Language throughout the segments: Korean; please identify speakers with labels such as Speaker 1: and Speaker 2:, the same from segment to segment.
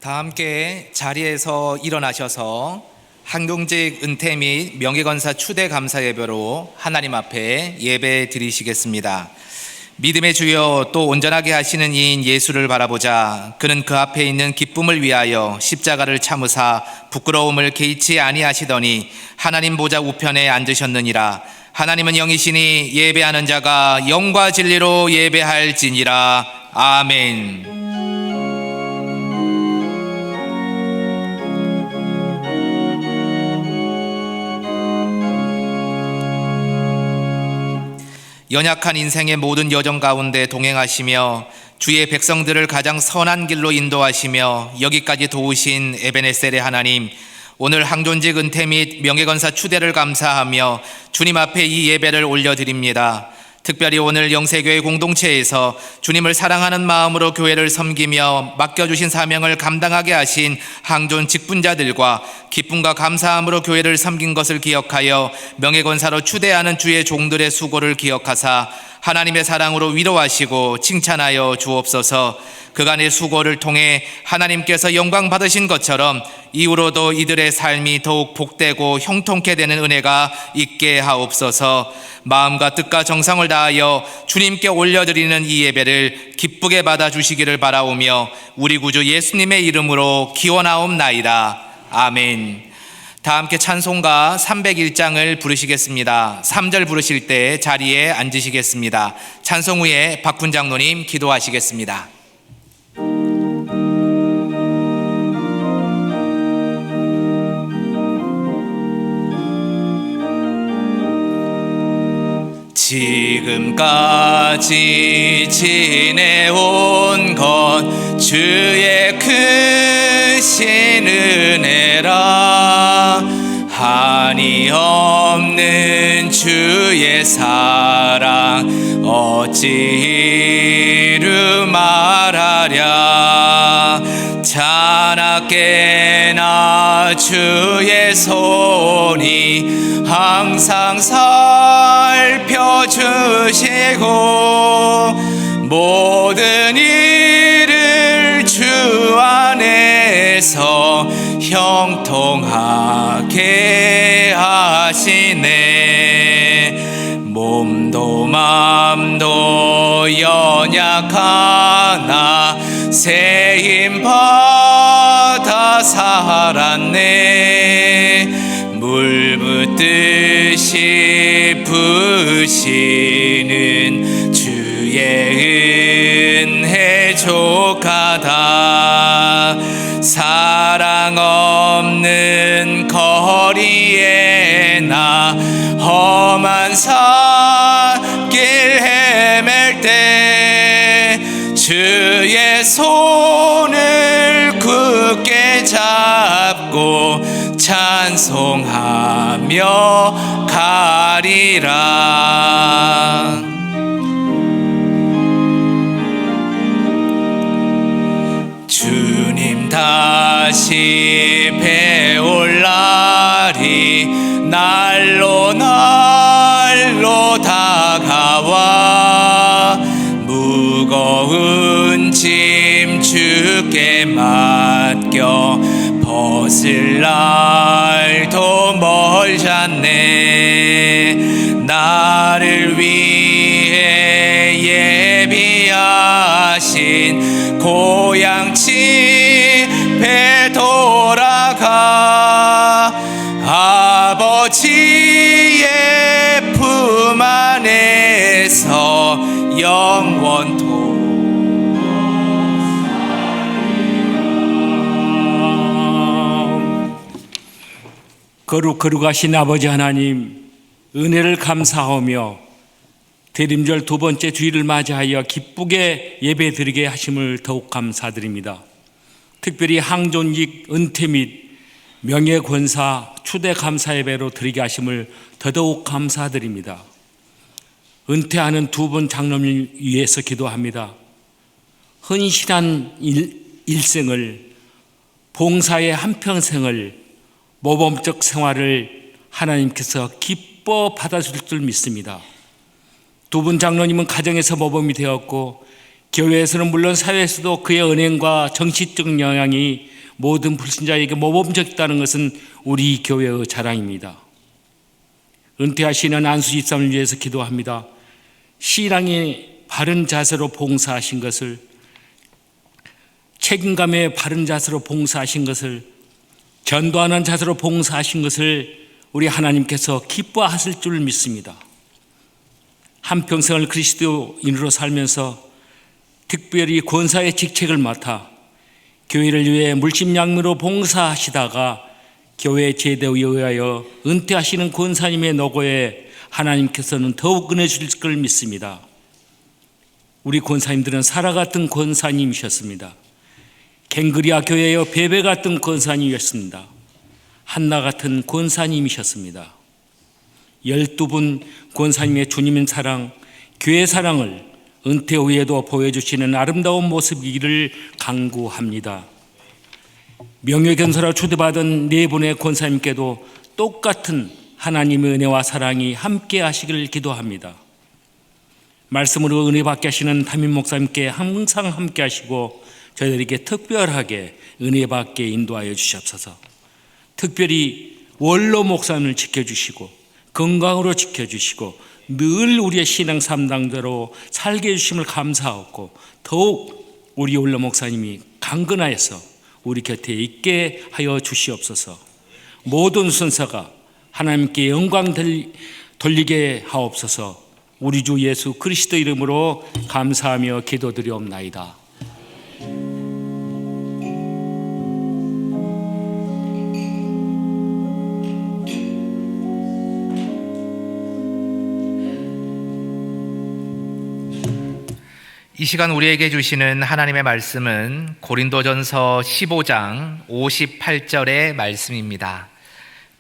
Speaker 1: 다 함께 자리에서 일어나셔서 항동직 은퇴 및 명예건사 추대 감사 예배로 하나님 앞에 예배 드리시겠습니다. 믿음의 주여 또 온전하게 하시는 이인 예수를 바라보자. 그는 그 앞에 있는 기쁨을 위하여 십자가를 참으사 부끄러움을 개의치 아니하시더니 하나님 보좌 우편에 앉으셨느니라. 하나님은 영이시니 예배하는 자가 영과 진리로 예배할지니라. 아멘. 연약한 인생의 모든 여정 가운데 동행하시며 주의 백성들을 가장 선한 길로 인도하시며 여기까지 도우신 에베네셀의 하나님, 오늘 항존직 은퇴 및 명예건사 추대를 감사하며 주님 앞에 이 예배를 올려드립니다. 특별히 오늘 영세교회 공동체에서 주님을 사랑하는 마음으로 교회를 섬기며 맡겨주신 사명을 감당하게 하신 항존 직분자들과 기쁨과 감사함으로 교회를 섬긴 것을 기억하여 명예건사로 추대하는 주의 종들의 수고를 기억하사 하나님의 사랑으로 위로하시고 칭찬하여 주옵소서. 그간의 수고를 통해 하나님께서 영광 받으신 것처럼 이후로도 이들의 삶이 더욱 복되고 형통케 되는 은혜가 있게 하옵소서. 마음과 뜻과 정성을 다하여 주님께 올려드리는 이 예배를 기쁘게 받아주시기를 바라오며 우리 구주 예수님의 이름으로 기원하옵나이다. 아멘. 다 함께 찬송가 301장을 부르시겠습니다. 3절 부르실 때 자리에 앉으시겠습니다. 찬송 후에 박훈 장로님 기도하시겠습니다. 지금까지 지내온 건 주의 크신 은혜라. 한이 없는 주의 사랑 어찌 이루 말하랴. 자나깨나 주의 손이 항상 살펴주시고 모든 일을 주 안에서 형통하게 하시네. 몸도 맘도 연약하나 새 힘 받아 살았네. 물 붓듯이 부으시는 주의 은혜 족하다. 사랑 없는 거리에 나 험한 산길 헤맬 때 주의 손을 굳게 잡고 찬송하며 가리라. 주님 다시 배올 날이 날로 다가와 무거운 짐 주께 맡겨 벗을 날도 멀잖네. 나를 위해 예비하신 고향 집에 돌아가 아버지의 품 안에서 영원토록
Speaker 2: 거룩하신 아버지 하나님, 은혜를 감사하며 대림절 두 번째 주일을 맞이하여 기쁘게 예배드리게 하심을 더욱 감사드립니다. 특별히 항존직 은퇴 및 명예권사 추대 감사 예배로 드리게 하심을 더더욱 감사드립니다. 은퇴하는 두 분 장로님 위해서 기도합니다. 헌신한 일생을, 봉사의 한평생을, 모범적 생활을 하나님께서 기뻐 받아줄 줄 믿습니다. 두 분 장로님은 가정에서 모범이 되었고 교회에서는 물론 사회에서도 그의 은행과 정치적 영향이 모든 불신자에게 모범적이다는 것은 우리 교회의 자랑입니다. 은퇴하시는 안수 집사님을 위해서 기도합니다. 신앙의 바른 자세로 봉사하신 것을, 책임감의 바른 자세로 봉사하신 것을, 전도하는 자세로 봉사하신 것을 우리 하나님께서 기뻐하실 줄 믿습니다. 한평생을 그리스도인으로 살면서 특별히 권사의 직책을 맡아 교회를 위해 물심양면으로 봉사하시다가 교회 제도에 의하여 은퇴하시는 권사님의 노고에 하나님께서는 더욱 은혜 주실 걸 믿습니다. 우리 권사님들은 사라 같은 권사님이셨습니다. 갱그리아 교회의 베베 같은 권사님이었습니다. 한나 같은 권사님이셨습니다. 12분 권사님의 주님의 사랑, 교회 사랑을 은퇴 후에도 보여주시는 아름다운 모습이기를 간구합니다. 명예견사로 초대받은 네 분의 권사님께도 똑같은 하나님의 은혜와 사랑이 함께 하시기를 기도합니다. 말씀으로 은혜 받게 하시는 담임 목사님께 항상 함께 하시고 저희들에게 특별하게 은혜 받게 인도하여 주시옵소서. 특별히 원로 목사님을 지켜주시고 건강으로 지켜주시고 늘 우리의 신앙 삶당대로 살게 해주심을 감사하고 더욱 우리 원로 목사님이 강건하여서 우리 곁에 있게 하여 주시옵소서. 모든 순서가 하나님께 영광 돌리게 하옵소서. 우리 주 예수 그리스도 이름으로 감사하며 기도드리옵나이다.
Speaker 1: 이 시간 우리에게 주시는 하나님의 말씀은 고린도전서 15장 58절의 말씀입니다.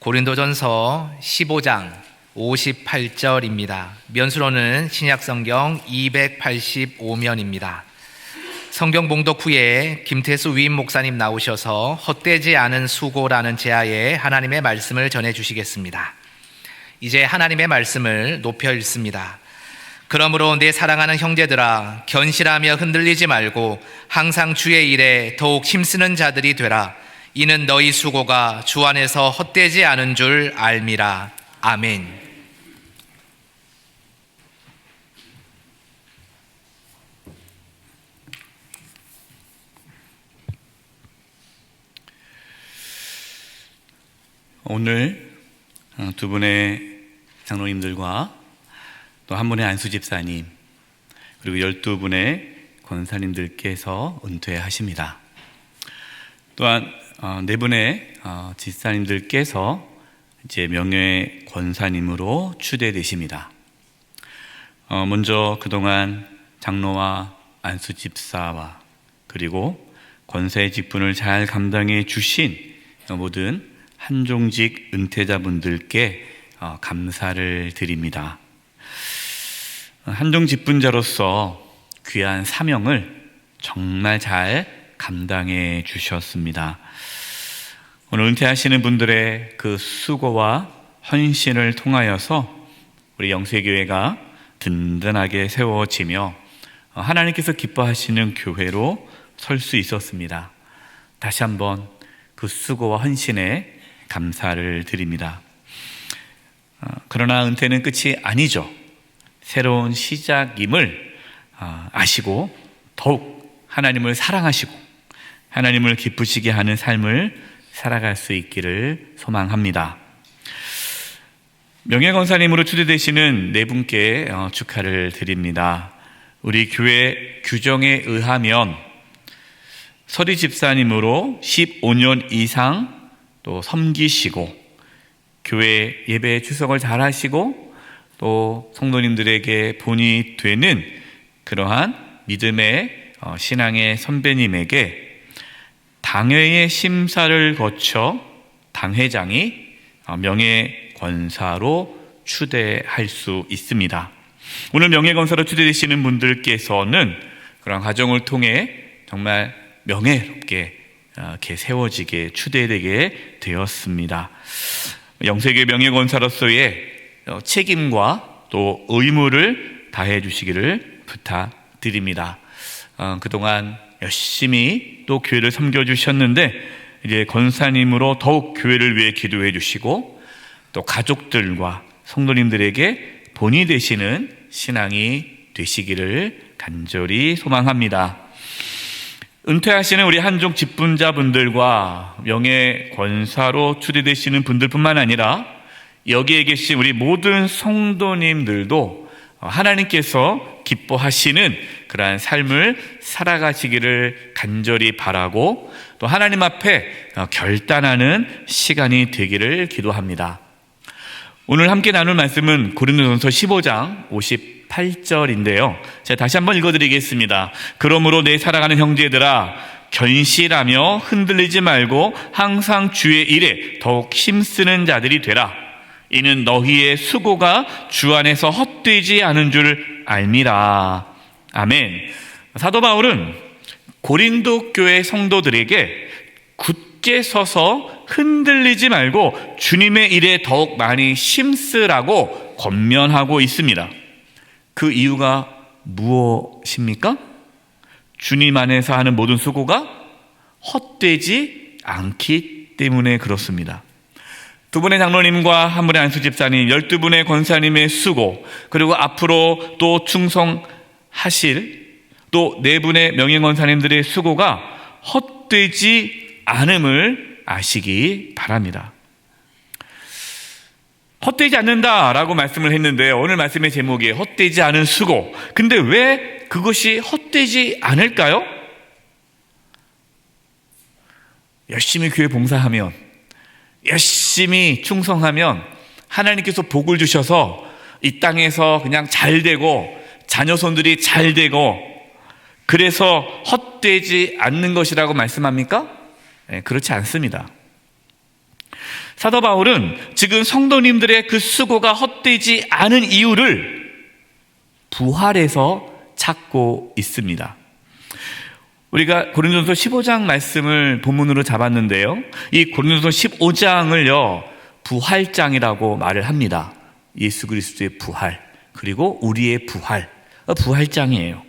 Speaker 1: 고린도전서 15장 58절입니다. 면수로는 신약성경 285면입니다. 성경 봉독 후에 김태수 위임 목사님 나오셔서 헛되지 않은 수고라는 제하에 하나님의 말씀을 전해주시겠습니다. 이제 하나님의 말씀을 높여 읽습니다. 그러므로 내 사랑하는 형제들아, 견실하며 흔들리지 말고 항상 주의 일에 더욱 힘쓰는 자들이 되라. 이는 너희 수고가 주 안에서 헛되지 않은 줄 알미라. 아멘.
Speaker 3: 오늘 두 분의 장로님들과 또 한 분의 안수 집사님, 그리고 12분의 권사님들께서 은퇴하십니다. 또한 네 분의 집사님들께서 이제 명예 권사님으로 추대되십니다. 먼저 그동안 장로와 안수 집사와 그리고 권사의 직분을 잘 감당해 주신 모든 한종직 은퇴자분들께 감사를 드립니다. 한종 직분자로서 귀한 사명을 정말 잘 감당해 주셨습니다. 오늘 은퇴하시는 분들의 그 수고와 헌신을 통하여서 우리 영세교회가 든든하게 세워지며 하나님께서 기뻐하시는 교회로 설 수 있었습니다. 다시 한번 그 수고와 헌신에 감사를 드립니다. 그러나 은퇴는 끝이 아니죠. 새로운 시작임을 아시고 더욱 하나님을 사랑하시고 하나님을 기쁘시게 하는 삶을 살아갈 수 있기를 소망합니다. 명예권사님으로 추대되시는 네 분께 축하를 드립니다. 우리 교회 규정에 의하면 서리 집사님으로 15년 이상 또 섬기시고 교회 예배 출석을 잘 하시고 또 성도님들에게 본이 되는 그러한 믿음의 신앙의 선배님에게 당회의 심사를 거쳐 당회장이 명예권사로 추대할 수 있습니다. 오늘 명예권사로 추대되시는 분들께서는 그런 과정을 통해 정말 명예롭게 이렇게 세워지게 추대되게 되었습니다. 영세교회 명예권사로서의 책임과 또 의무를 다해 주시기를 부탁드립니다. 그동안 열심히 또 교회를 섬겨주셨는데 이제 권사님으로 더욱 교회를 위해 기도해 주시고 또 가족들과 성도님들에게 본이 되시는 신앙이 되시기를 간절히 소망합니다. 은퇴하시는 우리 한종 직분자분들과 명예 권사로 추대되시는 분들뿐만 아니라 여기에 계신 우리 모든 성도님들도 하나님께서 기뻐하시는 그러한 삶을 살아가시기를 간절히 바라고 또 하나님 앞에 결단하는 시간이 되기를 기도합니다. 오늘 함께 나눌 말씀은 고린도전서 15장 58절인데요. 제가 다시 한번 읽어드리겠습니다. 그러므로 내 사랑하는 형제들아 견실하며 흔들리지 말고 항상 주의 일에 더욱 힘쓰는 자들이 되라. 이는 너희의 수고가 주 안에서 헛되지 않은 줄 알미라. 아멘. 사도 바울은 고린도 교회 성도들에게 굳게 서서 흔들리지 말고 주님의 일에 더욱 많이 힘쓰라고 권면하고 있습니다. 그 이유가 무엇입니까? 주님 안에서 하는 모든 수고가 헛되지 않기 때문에 그렇습니다. 두 분의 장로님과 한 분의 안수 집사님, 12분의 권사님의 수고, 그리고 앞으로 또 충성하실 또 4분의 명예 권사님들의 수고가 헛되지 않음을 아시기 바랍니다. 헛되지 않는다라고 말씀을 했는데 오늘 말씀의 제목이 헛되지 않은 수고. 근데 왜 그것이 헛되지 않을까요? 열심히 교회 봉사하면, 열심히 충성하면 하나님께서 복을 주셔서 이 땅에서 그냥 잘 되고 자녀손들이 잘 되고 그래서 헛되지 않는 것이라고 말씀합니까? 네, 그렇지 않습니다. 사도 바울은 지금 성도님들의 그 수고가 헛되지 않은 이유를 부활에서 찾고 있습니다. 우리가 고린도전서 15장 말씀을 본문으로 잡았는데요. 이 고린도전서 15장을요, 부활장이라고 말을 합니다. 예수 그리스도의 부활, 그리고 우리의 부활, 부활장이에요.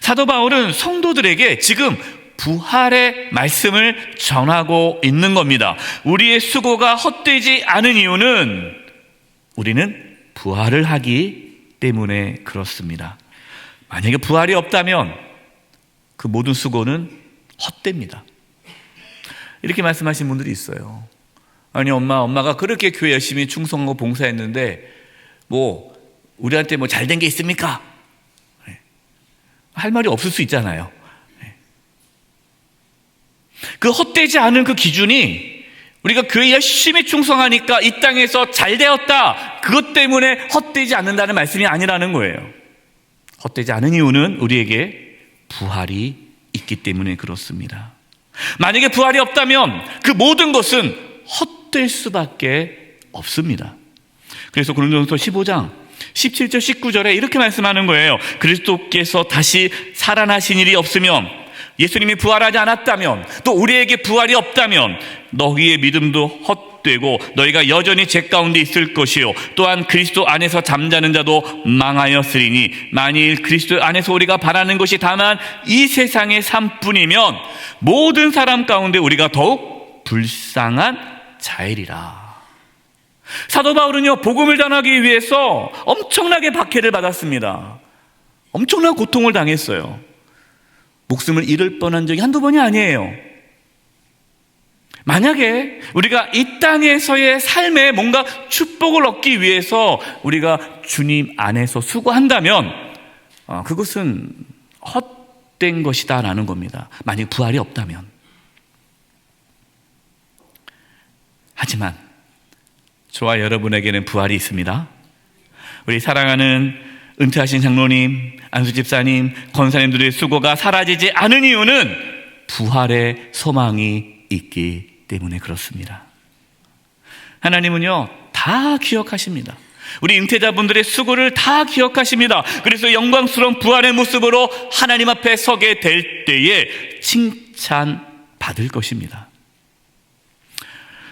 Speaker 3: 사도 바울은 성도들에게 지금 부활의 말씀을 전하고 있는 겁니다. 우리의 수고가 헛되지 않은 이유는 우리는 부활을 하기 때문에 그렇습니다. 만약에 부활이 없다면 그 모든 수고는 헛됩니다. 이렇게 말씀하신 분들이 있어요. 아니 엄마가 그렇게 교회 열심히 충성하고 봉사했는데 뭐 우리한테 뭐 잘된 게 있습니까? 할 말이 없을 수 있잖아요. 그 헛되지 않은 그 기준이 우리가 교회 열심히 충성하니까 이 땅에서 잘 되었다, 그것 때문에 헛되지 않는다는 말씀이 아니라는 거예요. 헛되지 않은 이유는 우리에게 부활이 있기 때문에 그렇습니다. 만약에 부활이 없다면 그 모든 것은 헛될 수밖에 없습니다. 그래서 고린도전서 15장 17절 19절에 이렇게 말씀하는 거예요. 그리스도께서 다시 살아나신 일이 없으면, 예수님이 부활하지 않았다면, 또 우리에게 부활이 없다면 너희의 믿음도 헛되고 너희가 여전히 죄 가운데 있을 것이요 또한 그리스도 안에서 잠자는 자도 망하였으리니 만일 그리스도 안에서 우리가 바라는 것이 다만 이 세상의 삶뿐이면 모든 사람 가운데 우리가 더욱 불쌍한 자이리라. 사도 바울은요, 복음을 전하기 위해서 엄청나게 박해를 받았습니다. 엄청난 고통을 당했어요. 목숨을 잃을 뻔한 적이 한두 번이 아니에요. 만약에 우리가 이 땅에서의 삶에 뭔가 축복을 얻기 위해서 우리가 주님 안에서 수고한다면 그것은 헛된 것이다 라는 겁니다. 만약 부활이 없다면. 하지만 저와 여러분에게는 부활이 있습니다. 우리 사랑하는 은퇴하신 장로님, 안수집사님, 권사님들의 수고가 사라지지 않은 이유는 부활의 소망이 있기 때문에 그렇습니다. 하나님은요, 다 기억하십니다. 우리 은퇴자분들의 수고를 다 기억하십니다. 그래서 영광스러운 부활의 모습으로 하나님 앞에 서게 될 때에 칭찬받을 것입니다.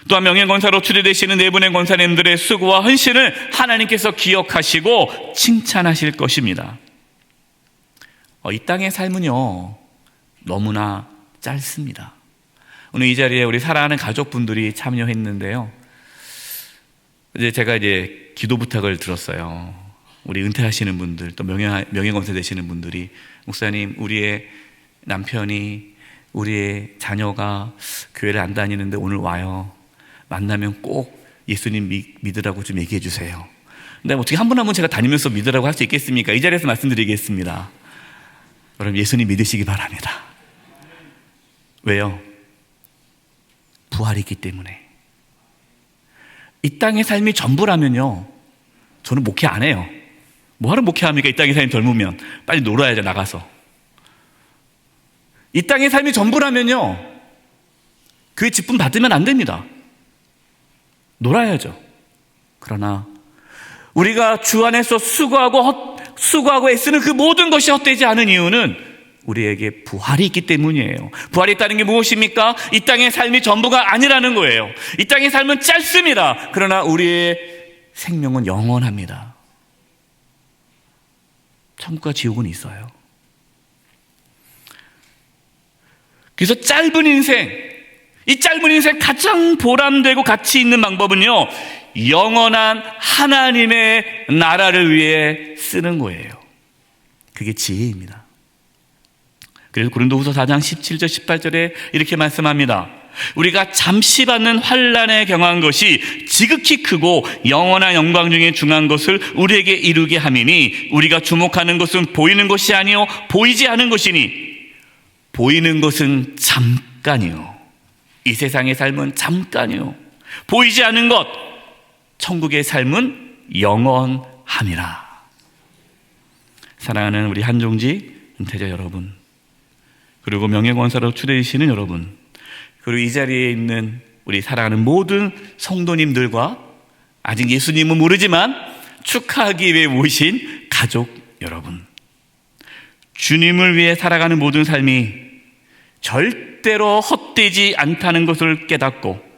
Speaker 3: 또한 명예권사로 추대되시는 4분의 권사님들의 수고와 헌신을 하나님께서 기억하시고 칭찬하실 것입니다. 이 땅의 삶은요, 너무나 짧습니다. 오늘 이 자리에 우리 사랑하는 가족분들이 참여했는데요. 제가 기도 부탁을 들었어요. 우리 은퇴하시는 분들, 또 명예검사 되시는 분들이, 목사님, 우리의 남편이, 우리의 자녀가 교회를 안 다니는데 오늘 와요. 만나면 꼭 예수님 믿으라고 좀 얘기해 주세요. 근데 어떻게 한 분 한 분 제가 다니면서 믿으라고 할 수 있겠습니까? 이 자리에서 말씀드리겠습니다. 여러분, 예수님 믿으시기 바랍니다. 왜요? 부활이 있기 때문에. 이 땅의 삶이 전부라면요, 저는 목회 안 해요. 뭐하러 목회합니까? 이 땅의 삶이 젊으면 빨리 놀아야죠. 나가서. 이 땅의 삶이 전부라면요, 교회 직분 받으면 안 됩니다. 놀아야죠. 그러나 우리가 주 안에서 수고하고 애쓰는 그 모든 것이 헛되지 않은 이유는 우리에게 부활이 있기 때문이에요. 부활이 있다는 게 무엇입니까? 이 땅의 삶이 전부가 아니라는 거예요. 이 땅의 삶은 짧습니다. 그러나 우리의 생명은 영원합니다. 천국과 지옥은 있어요. 그래서 짧은 인생, 이 짧은 인생 가장 보람되고 가치 있는 방법은요, 영원한 하나님의 나라를 위해 쓰는 거예요. 그게 지혜입니다. 그래서 고린도후서 4장 17절 18절에 이렇게 말씀합니다. 우리가 잠시 받는 환난에 경한 것이 지극히 크고 영원한 영광 중에 중한 것을 우리에게 이루게 함이니 우리가 주목하는 것은 보이는 것이 아니요 보이지 않은 것이니 보이는 것은 잠깐이요 이 세상의 삶은 잠깐이요 보이지 않은 것 천국의 삶은 영원함이라. 사랑하는 우리 한종지 은퇴자 여러분, 그리고 명예권사로 추대되시는 여러분, 그리고 이 자리에 있는 우리 사랑하는 모든 성도님들과 아직 예수님은 모르지만 축하하기 위해 모신 가족 여러분, 주님을 위해 살아가는 모든 삶이 절대로 헛되지 않다는 것을 깨닫고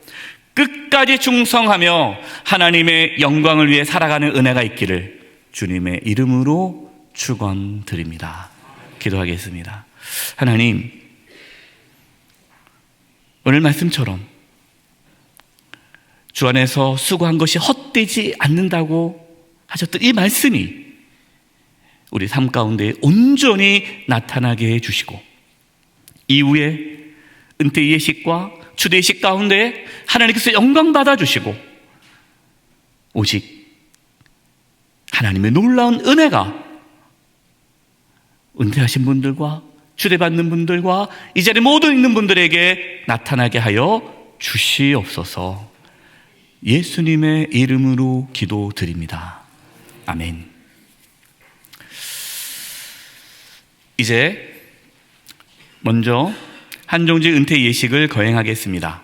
Speaker 3: 끝까지 충성하며 하나님의 영광을 위해 살아가는 은혜가 있기를 주님의 이름으로 축원드립니다. 기도하겠습니다. 하나님, 오늘 말씀처럼 주 안에서 수고한 것이 헛되지 않는다고 하셨던 이 말씀이 우리 삶 가운데 온전히 나타나게 해주시고 이후에 은퇴 예식과 추대 예식 가운데 하나님께서 영광 받아주시고 오직 하나님의 놀라운 은혜가 은퇴하신 분들과 추대받는 분들과 이 자리에 모두 있는 분들에게 나타나게 하여 주시옵소서. 예수님의 이름으로 기도드립니다. 아멘. 이제 먼저 한종지 은퇴 예식을 거행하겠습니다.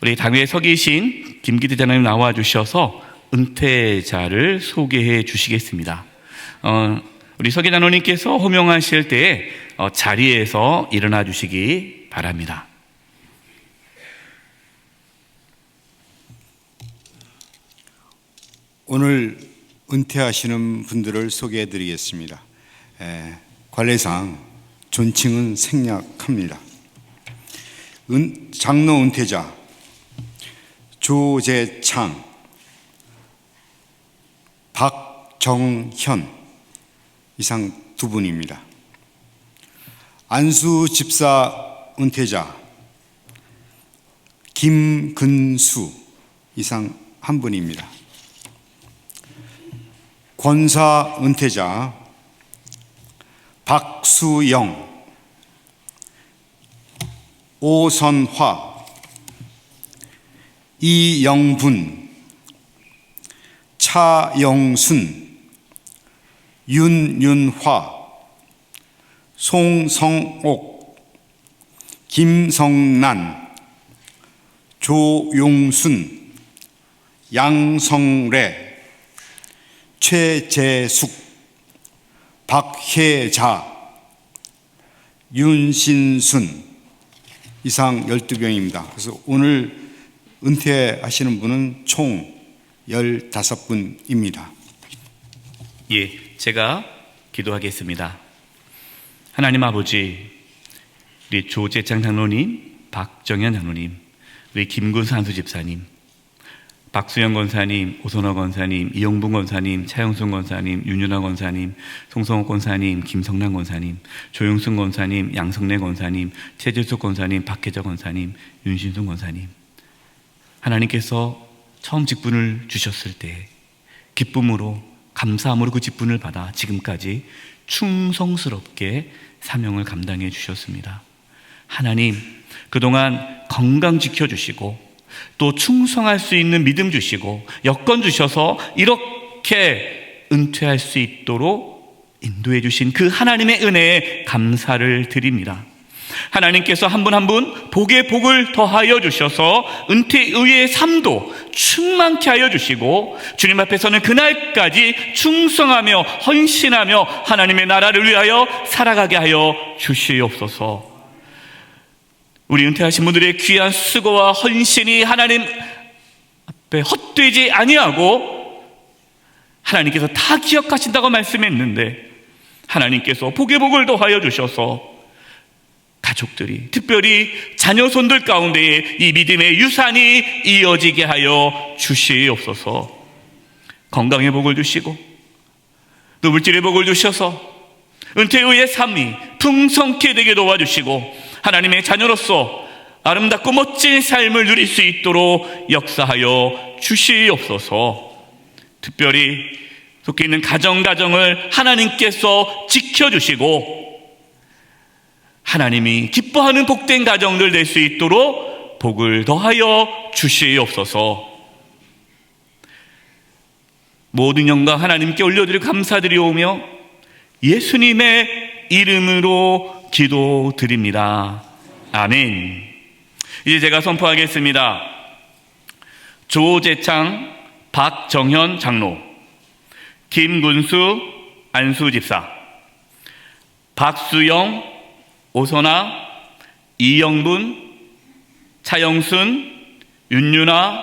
Speaker 3: 우리 당회에 서 계신 김기태 장로님 나와 주셔서 은퇴자를 소개해 주시겠습니다. 우리 서기 장로님께서 호명하실 때에 자리에서 일어나 주시기 바랍니다.
Speaker 4: 오늘 은퇴하시는 분들을 소개해 드리겠습니다. 관례상 존칭은 생략합니다. 장로 은퇴자 조재창, 박정현 이상 두 분입니다. 안수 집사 은퇴자 김근수 이상 한 분입니다. 권사 은퇴자 박수영, 오선화, 이영분, 차영순, 윤윤화, 송성옥, 김성난, 조용순, 양성래, 최재숙, 박혜자, 윤신순 이상 12명입니다. 그래서 오늘 은퇴하시는 분은 총 15분입니다.
Speaker 3: 예, 제가 기도하겠습니다. 하나님 아버지, 우리 조재창 장로님, 박정현 장로님, 우리 김군수 한수 집사님, 박수영 권사님, 오선호 권사님, 이용분 권사님, 차영순 권사님, 윤윤아 권사님, 송성호 권사님, 김성란 권사님, 조용순 권사님, 양성래 권사님, 최재숙 권사님, 박혜자 권사님, 윤신순 권사님. 하나님께서 처음 직분을 주셨을 때 기쁨으로, 감사함으로 그 직분을 받아 지금까지 충성스럽게 사명을 감당해 주셨습니다. 하나님, 그동안 건강 지켜주시고 또 충성할 수 있는 믿음 주시고 여건 주셔서 이렇게 은퇴할 수 있도록 인도해 주신 그 하나님의 은혜에 감사를 드립니다. 하나님께서 한 분 한 분 복에 복을 더하여 주셔서 은퇴 이후의 삶도 충만케 하여 주시고 주님 앞에서는 그날까지 충성하며 헌신하며 하나님의 나라를 위하여 살아가게 하여 주시옵소서. 우리 은퇴하신 분들의 귀한 수고와 헌신이 하나님 앞에 헛되지 아니하고 하나님께서 다 기억하신다고 말씀했는데 하나님께서 복의 복을 더하여 주셔서 가족들이, 특별히 자녀손들 가운데에 이 믿음의 유산이 이어지게 하여 주시옵소서. 건강의 복을 주시고 또 물질의 복을 주셔서 은퇴 후의 삶이 풍성케 되게 도와주시고 하나님의 자녀로서 아름답고 멋진 삶을 누릴 수 있도록 역사하여 주시옵소서. 특별히 속해 있는 가정을 하나님께서 지켜주시고 하나님이 기뻐하는 복된 가정들 될 수 있도록 복을 더하여 주시옵소서. 모든 영광 하나님께 올려드리고 감사드리오며 예수님의 이름으로 기도드립니다. 아멘. 이제 제가 선포하겠습니다. 조재창, 박정현 장로, 김군수 안수 집사, 박수영, 오선아, 이영분, 차영순, 윤윤아,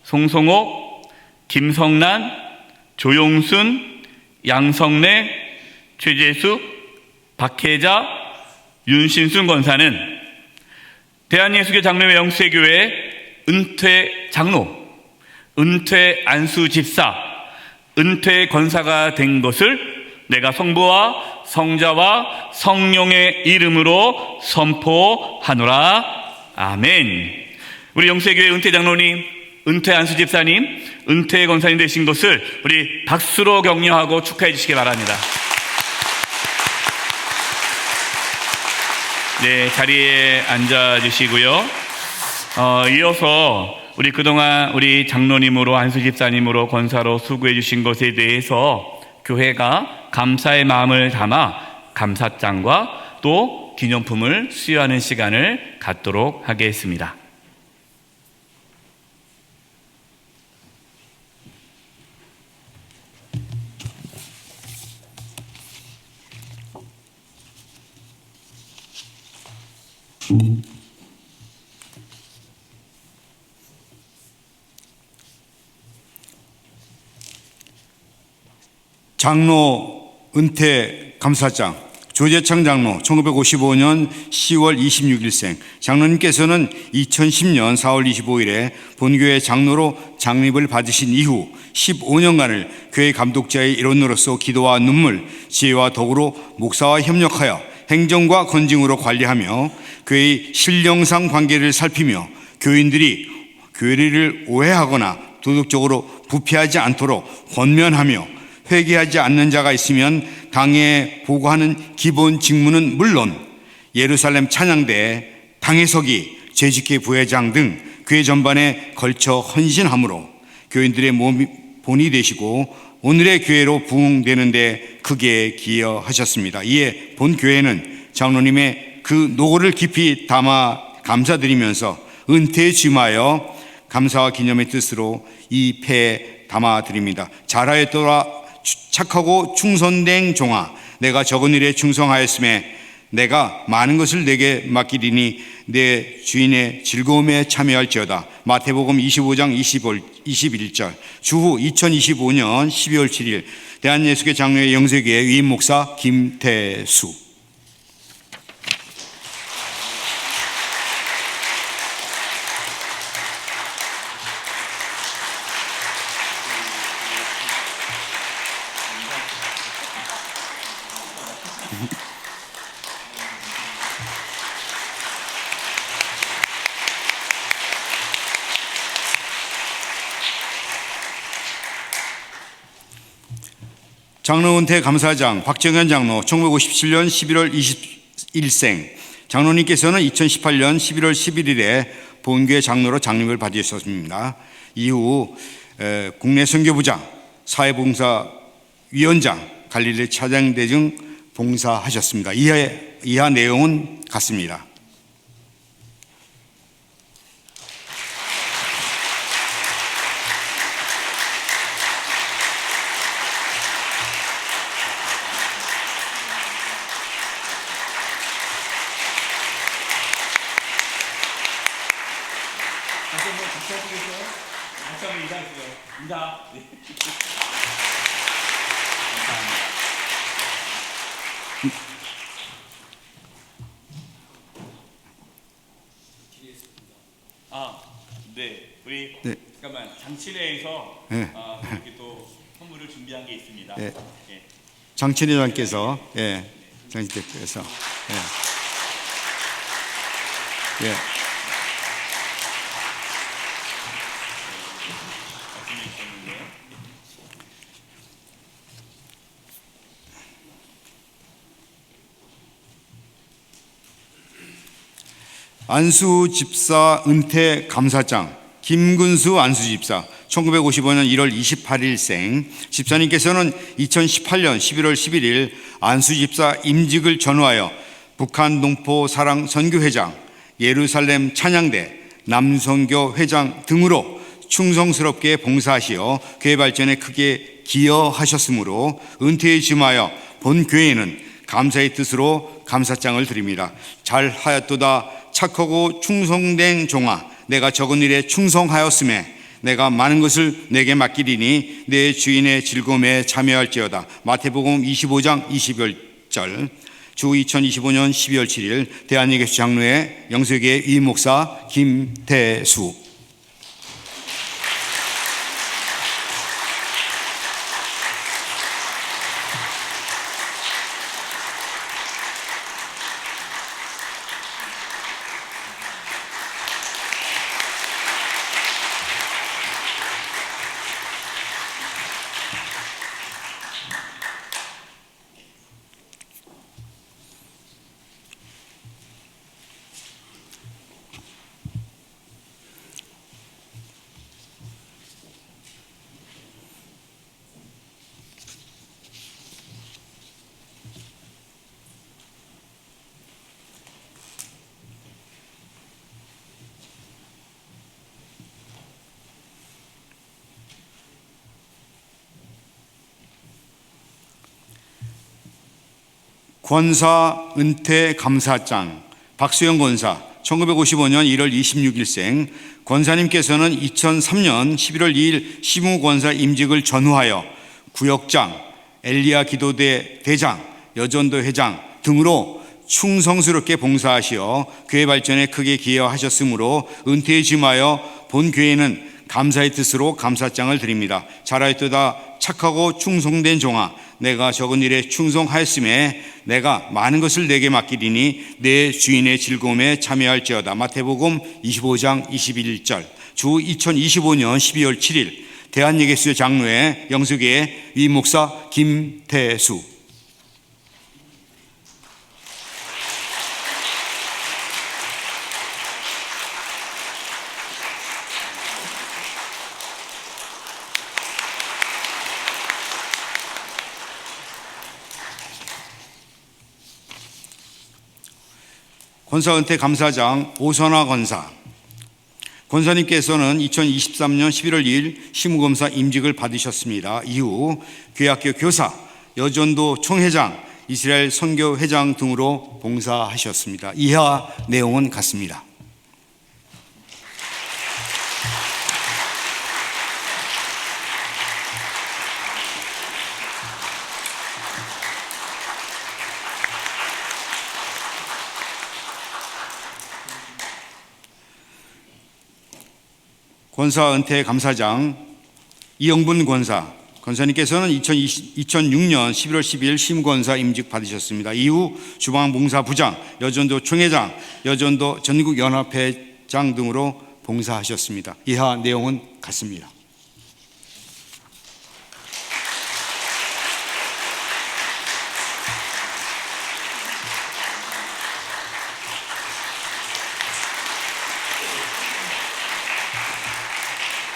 Speaker 3: 송성옥, 김성란, 조용순, 양성래, 최재수, 박혜자, 윤신순 권사는 대한예수교 장로회 영세교회 은퇴 장로, 은퇴 안수 집사, 은퇴 권사가 된 것을 내가 성부와 성자와 성령의 이름으로 선포하노라. 아멘. 우리 영세교회 은퇴 장로님, 은퇴 안수 집사님, 은퇴 권사님 되신 것을 우리 박수로 격려하고 축하해 주시기 바랍니다. 네, 자리에 앉아 주시고요. 이어서 우리 그동안 우리 장로님으로, 안수 집사님으로, 권사로 수고해 주신 것에 대해서 교회가 감사의 마음을 담아 감사장과 또 기념품을 수여하는 시간을 갖도록 하겠습니다.
Speaker 4: 장로 은퇴 감사장 조재창 장로 1955년 10월 26일생. 장로님께서는 2010년 4월 25일에 본교회 장로로 장립을 받으신 이후 15년간을 교회 감독자의 일원으로서 기도와 눈물, 지혜와 덕으로 목사와 협력하여 행정과 건증으로 관리하며 교회의 신령상 관계를 살피며 교인들이 교회를 오해하거나 도덕적으로 부패하지 않도록 권면하며 회개하지 않는 자가 있으면 당에 보고하는 기본 직무는 물론 예루살렘 찬양대, 당회서기, 재직회 부회장 등 교회 전반에 걸쳐 헌신함으로 교인들의 본이 되시고 오늘의 교회로 부흥되는 데 크게 기여하셨습니다. 이에 본 교회는 장로님의 그 노고를 깊이 담아 감사드리면서 은퇴에 쥐마하여 감사와 기념의 뜻으로 이 패에 담아드립니다. 잘하였더라 착하고 충성된 종아, 내가 적은 일에 충성하였음에 내가 많은 것을 내게 맡기리니 내 주인의 즐거움에 참여할지어다. 마태복음 25장 21절. 주후 2025년 12월 7일 대한예수교 장로회 영세교회 위임 목사 김태수. 장로 은퇴 감사장 박정현 장로 1957년 11월 21생 장로님께서는 2018년 11월 11일에 본교회 장로로 장림을 받으셨습니다. 이후 국내 선교부장, 사회봉사위원장, 갈릴리 차장대 등 봉사하셨습니다. 이하 내용은 같습니다.
Speaker 3: 네, 우리
Speaker 4: 네.
Speaker 3: 잠깐만 장치내에서
Speaker 4: 네.
Speaker 3: 이렇게 또 선물을 준비한 게 있습니다.
Speaker 4: 네.
Speaker 3: 예.
Speaker 4: 장친회장께서 장친대표에서 안수 집사 은퇴 감사장 김근수 안수 집사 1955년 1월 28일생 집사님께서는 2018년 11월 11일 안수 집사 임직을 전후하여 북한 동포 사랑 선교회장, 예루살렘 찬양대, 남선교 회장 등으로 충성스럽게 봉사하시어 교회 발전에 크게 기여하셨으므로 은퇴에 즈음하여 본 교회에는 감사의 뜻으로 감사장을 드립니다. 잘하였도다 착하고 충성된 종아, 내가 적은 일에 충성하였음에 내가 많은 것을 내게 맡기리니 내 주인의 즐거움에 참여할지어다. 마태복음 25장 21절. 주 2025년 12월 7일 대한예교수 장로회 영세교회 위임목사 김태수. 권사 은퇴 감사장 박수영 권사 1955년 1월 26일생 권사님께서는 2003년 11월 2일 시무권사 임직을 전후하여 구역장, 엘리야 기도대 대장, 여전도 회장 등으로 충성스럽게 봉사하시어 교회 발전에 크게 기여하셨으므로 은퇴에 즈음하여 본 교회는 감사의 뜻으로 감사장을 드립니다. 잘하였도다 착하고 충성된 종아, 내가 적은 일에 충성하였음에 내가 많은 것을 내게 맡기리니 내 주인의 즐거움에 참여할지어다. 마태복음 25장 21절. 주 2025년 12월 7일 대한예교수 장로회 영수교회 위임목사 김태수. 권사 은퇴 감사장 오선화 권사. 권사님께서는 2023년 11월 2일 시무검사 임직을 받으셨습니다. 이후 교회학교 교사, 여전도 총회장, 이스라엘 선교회장 등으로 봉사하셨습니다. 이하 내용은 같습니다. 권사 은퇴 감사장 이영분 권사 권사님께서는 2006년 11월 12일 심권사 임직 받으셨습니다. 이후 주방봉사부장, 여전도 총회장, 여전도 전국연합회장 등으로 봉사하셨습니다. 이하 내용은 같습니다.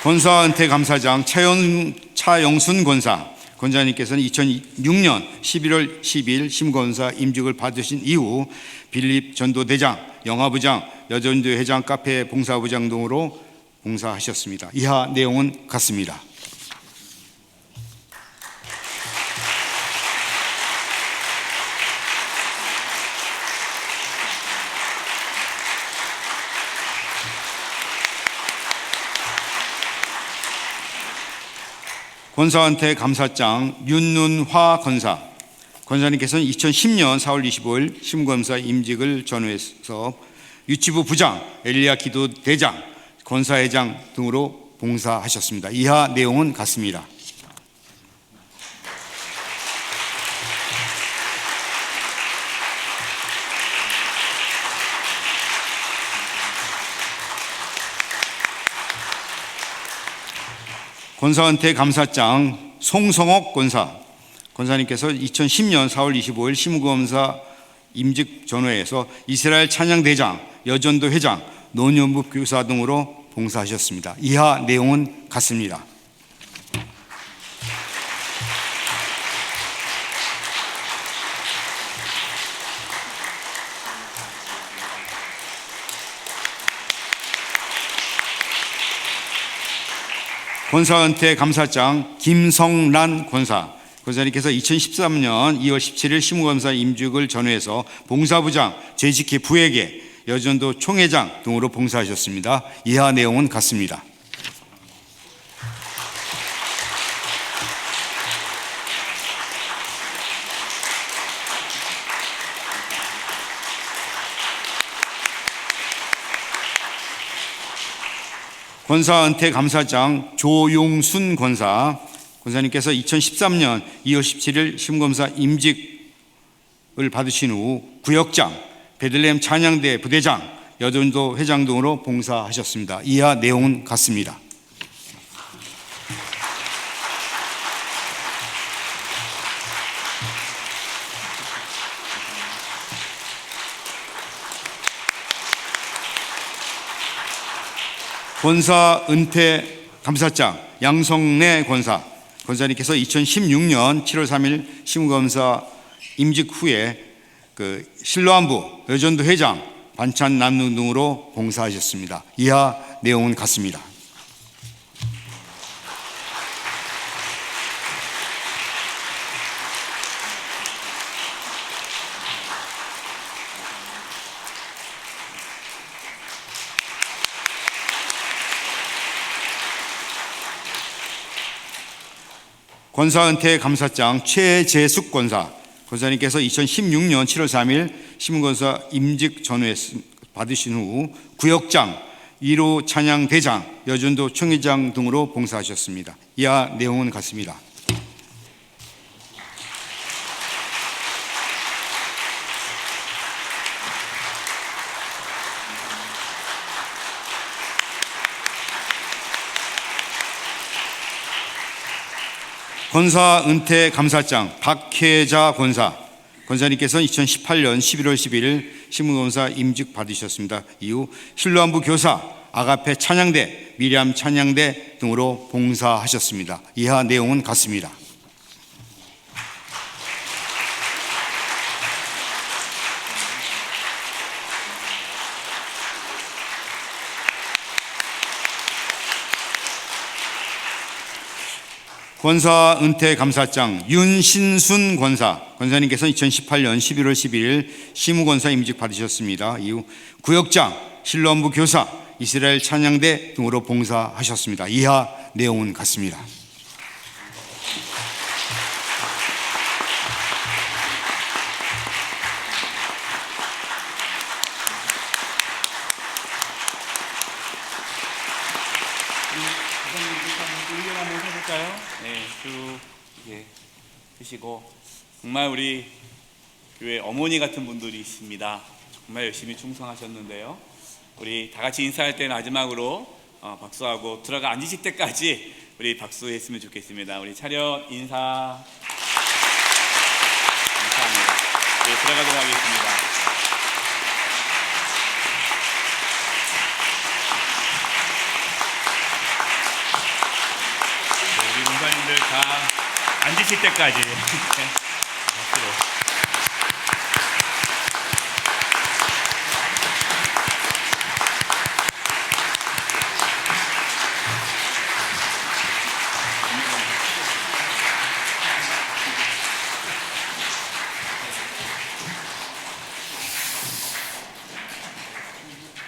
Speaker 4: 권사은퇴감사장 차영순 권사, 권사님께서는 2006년 11월 12일 심권사 임직을 받으신 이후 빌립 전도대장, 영화부장, 여전도 회장, 카페 봉사부장 등으로 봉사하셨습니다. 이하 내용은 같습니다. 권사한테 감사장 윤눈화 권사, 권사님께서는 2010년 4월 25일 심검사 임직을 전후해서 유치부 부장, 엘리야 기도 대장, 권사회장 등으로 봉사하셨습니다. 이하 내용은 같습니다. 권사은퇴 감사장 송성옥 권사, 권사님께서 2010년 4월 25일 심검사 임직 전후에서 이스라엘 찬양대장, 여전도 회장, 노년부 교사 등으로 봉사하셨습니다. 이하 내용은 같습니다. 권사은퇴 감사장 김성란 권사, 권사님께서 2013년 2월 17일 심검사 임직을 전후해서 봉사부장, 재직회 부회계, 여전도 총회장 등으로 봉사하셨습니다. 이하 내용은 같습니다. 권사은퇴 감사장 조용순 권사, 권사님께서 2013년 2월 17일 심검사 임직을 받으신 후 구역장, 베들레헴 찬양대 부대장, 여전도 회장 등으로 봉사하셨습니다. 이하 내용은 같습니다. 권사은퇴 감사장 양성래 권사, 권사님께서 2016년 7월 3일 심검사 임직 후에 신로안부, 여전도 회장, 반찬 남는 등으로 봉사하셨습니다. 이하 내용은 같습니다. 권사은퇴 감사장 최재숙 권사, 권사님께서 2016년 7월 3일 심검사 임직 전후에 받으신 후 구역장, 1호 찬양대장, 여전도 총회장 등으로 봉사하셨습니다. 이하 내용은 같습니다. 권사은퇴 감사장 박혜자 권사, 권사님께서는 2018년 11월 11일 신문검사 임직 받으셨습니다. 이후 신로안부 교사, 아가페 찬양대, 미리암 찬양대 등으로 봉사하셨습니다. 이하 내용은 같습니다. 권사은퇴 감사장 윤신순 권사, 권사님께서는 2018년 11월 11일 시무권사 임직 받으셨습니다. 이후 구역장, 신로안부 교사, 이스라엘 찬양대 등으로 봉사하셨습니다. 이하 내용은 같습니다.
Speaker 3: 한번 해볼까요? 네.
Speaker 5: 쭉 이렇게 드시고, 정말 우리 교회 어머니 같은 분들이십니다. 정말 열심히 충성하셨는데요. 우리 다 같이 인사할 때 마지막으로 박수하고 들어가 앉으실 때까지 우리 박수했으면 좋겠습니다. 우리 차렷 인사. 감사합니다. 네, 들어가도록 하겠습니다. 네, 우리 목사님들 다 앉으실 때까지 박수로.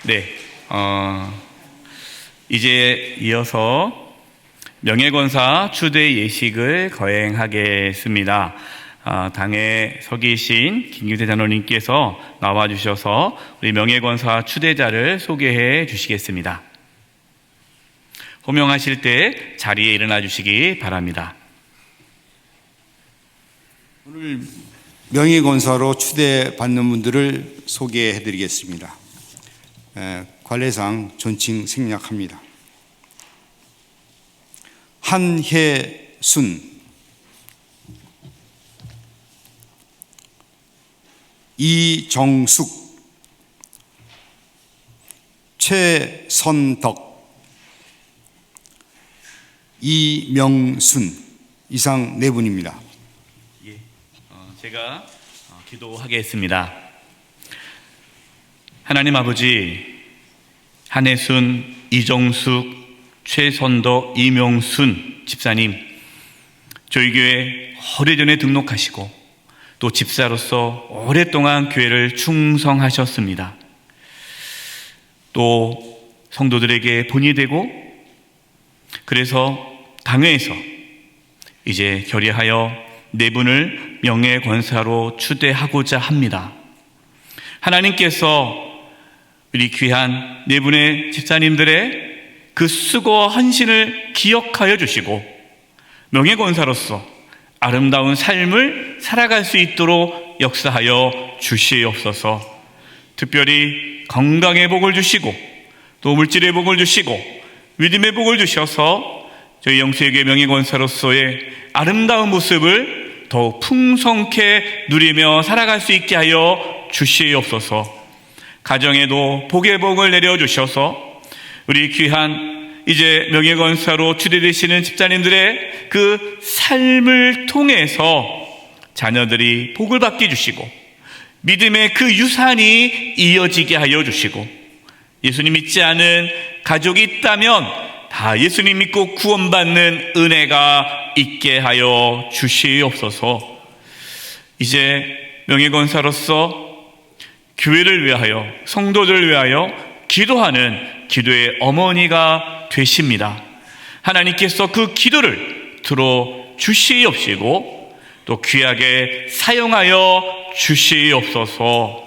Speaker 5: 네, 이제 이어서 명예권사 추대 예식을 거행하겠습니다. 당에 서 계신 김규태 장로님께서 나와주셔서 우리 명예권사 추대자를 소개해 주시겠습니다. 호명하실 때 자리에 일어나 주시기 바랍니다.
Speaker 4: 오늘 명예권사로 추대받는 분들을 소개해 드리겠습니다. 관례상 존칭 생략합니다. 한혜순, 이정숙, 최선덕, 이명순, 이상 네 분입니다.
Speaker 5: 제가 기도하겠습니다. 하나님 아버지, 한혜순, 이정숙, 최선덕, 이명순 집사님, 저희 교회 오래전에 등록하시고 또 집사로서 오랫동안 교회를 충성하셨습니다. 또 성도들에게 본이 되고, 그래서 당회에서 이제 결의하여 네 분을 명예권사로 추대하고자 합니다. 하나님께서 우리 귀한 네 분의 집사님들의 그 수고와 헌신을 기억하여 주시고 명예권사로서 아름다운 삶을 살아갈 수 있도록 역사하여 주시옵소서. 특별히 건강의 복을 주시고 또 물질의 복을 주시고 믿음의 복을 주셔서 저희 영수에게 명예권사로서의 아름다운 모습을 더욱 풍성케 누리며 살아갈 수 있게 하여 주시옵소서. 가정에도 복의 복을 내려주셔서 우리 귀한 이제 명예권사로 추대되시는 집사님들의 그 삶을 통해서 자녀들이 복을 받게 주시고 믿음의 그 유산이 이어지게 하여 주시고, 예수님 믿지 않은 가족이 있다면 다 예수님 믿고 구원받는 은혜가 있게 하여 주시옵소서. 이제 명예권사로서 교회를 위하여, 성도들을 위하여 기도하는 기도의 어머니가 되십니다. 하나님께서 그 기도를 들어주시옵시고 또 귀하게 사용하여 주시옵소서.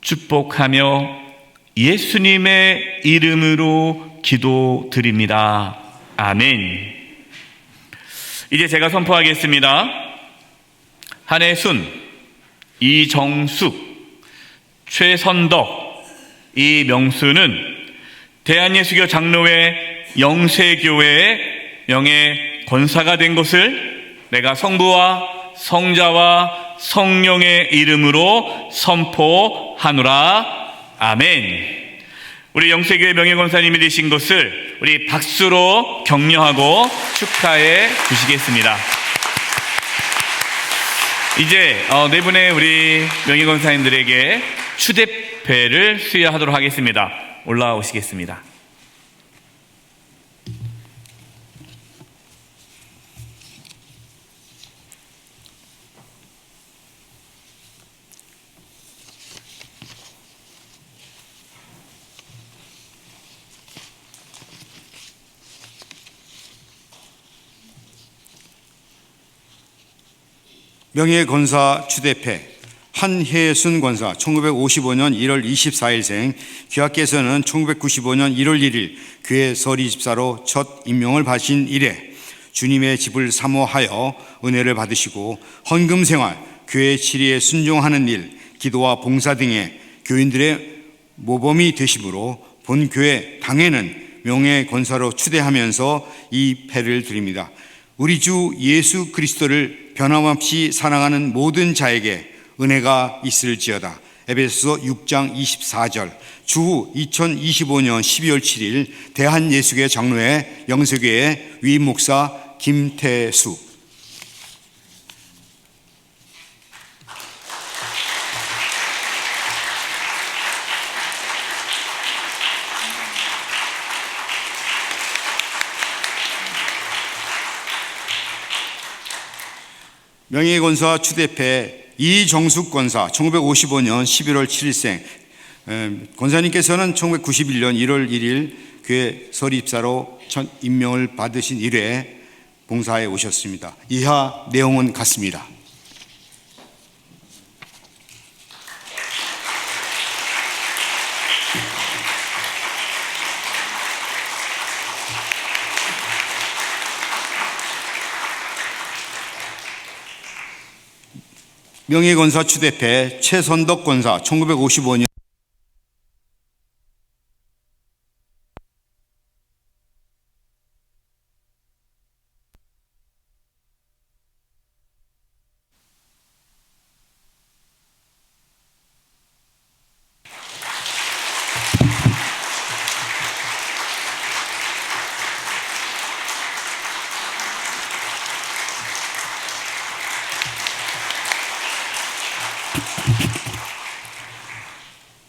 Speaker 5: 축복하며 예수님의 이름으로 기도드립니다. 아멘. 이제 제가 선포하겠습니다. 한혜순, 이정숙, 최선덕, 이명수는 대한예수교 장로회 영세교회의 명예권사가 된 것을 내가 성부와 성자와 성령의 이름으로 선포하노라. 아멘. 우리 영세교회 명예권사님이 되신 것을 우리 박수로 격려하고 축하해 주시겠습니다. 이제 네 분의 우리 명예권사님들에게 추대패를 수여하도록 하겠습니다. 올라오시겠습니다.
Speaker 4: 명예권사 추대패 한혜순 권사 1955년 1월 24일생, 귀하께서는 1995년 1월 1일 교회 서리 집사로 첫 임명을 받으신 이래 주님의 집을 사모하여 은혜를 받으시고 헌금 생활, 교회 치리에 순종하는 일, 기도와 봉사 등의 교인들의 모범이 되심으로 본교회 당회는 명예 권사로 추대하면서 이 패를 드립니다. 우리 주 예수 그리스도를 변함없이 사랑하는 모든 자에게 은혜가 있을지어다. 에베소서 6장 24절. 주후 2025년 12월 7일 대한예수교회 장로회 영세교회 위임 목사 김태수. 명예권사 추대패 이정숙 권사 1955년 11월 7일생, 권사님께서는 1991년 1월 1일 교회 서리입사로 첫 임명을 받으신 이래 봉사에 오셨습니다. 이하 내용은 같습니다. 명예권사 추대패 최선덕 권사 1955년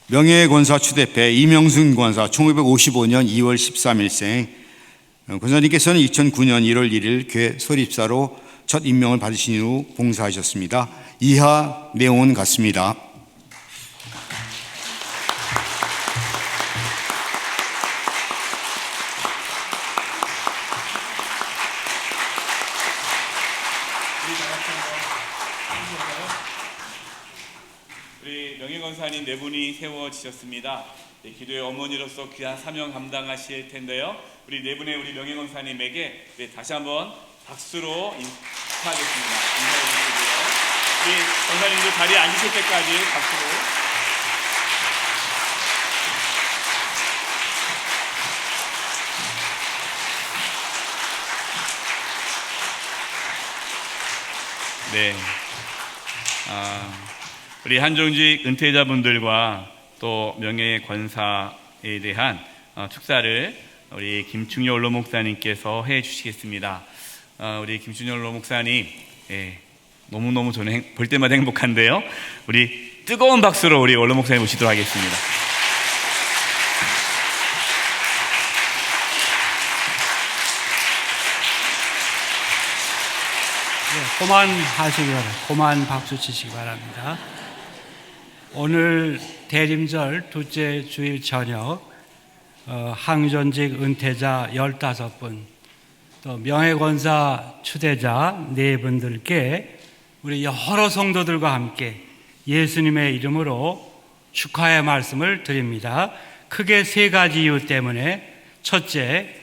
Speaker 4: 명예권사 추대패 이명순 권사 1955년 2월 13일생, 권사님께서는 2009년 1월 1일 교회 서립사로 첫 임명을 받으신 후 봉사하셨습니다. 이하 내용은 같습니다.
Speaker 5: 우리 명예권사님 네 분이 세워지셨습니다. 기도의 어머니로서 귀한 사명 감당하실 텐데요. 우리 네 분의 우리 명예권사님에게 다시 한번 박수로 인사하겠습니다. 인사해주시고요. 우리 권사님도 자리에 앉으실 때까지 박수로. 네. 우리 한종직 은퇴자분들과 또 명예권사에 대한 축사를 우리 김충렬 원로 목사님께서 해 주시겠습니다. 우리 김충렬 원로 목사님, 너무너무 저는 볼 때마다 행복한데요. 우리 뜨거운 박수로 우리 원로 목사님 모시도록 하겠습니다.
Speaker 6: 고만 박수 치시기 바랍니다. 오늘 대림절 둘째 주일 저녁 항전직 은퇴자 15분, 또 명예권사 추대자 4분들께 우리 여러 성도들과 함께 예수님의 이름으로 축하의 말씀을 드립니다. 크게 3가지 이유 때문에, 첫째,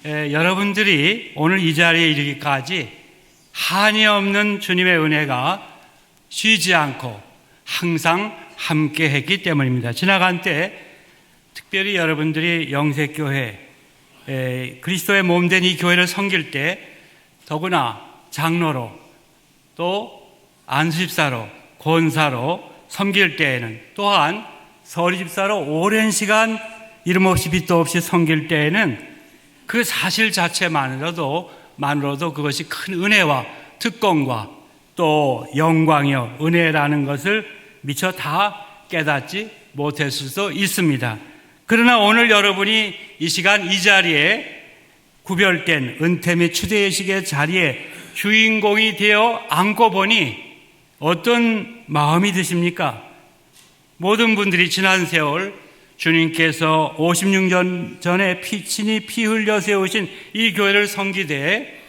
Speaker 6: 여러분들이 오늘 이 자리에 이르기까지 한이 없는 주님의 은혜가 쉬지 않고 항상 함께 했기 때문입니다. 지나간 때 특별히 여러분들이 영세교회, 그리스도의 몸된 이 교회를 섬길 때, 더구나 장로로 또 안수집사로 권사로 섬길 때에는, 또한 서리집사로 오랜 시간 이름 없이 빚도 없이 섬길 때에는 그 사실 자체만으로도 그것이 큰 은혜와 특권과 또 영광이요 은혜라는 것을 미처 다 깨닫지 못했을 수도 있습니다. 그러나 오늘 여러분이 이 시간 이 자리에 구별된 은퇴 및 추대의식의 자리에 주인공이 되어 앉고 보니 어떤 마음이 드십니까? 모든 분들이 지난 세월 주님께서 56년 전에 친히 피 흘려 세우신 이 교회를 섬기되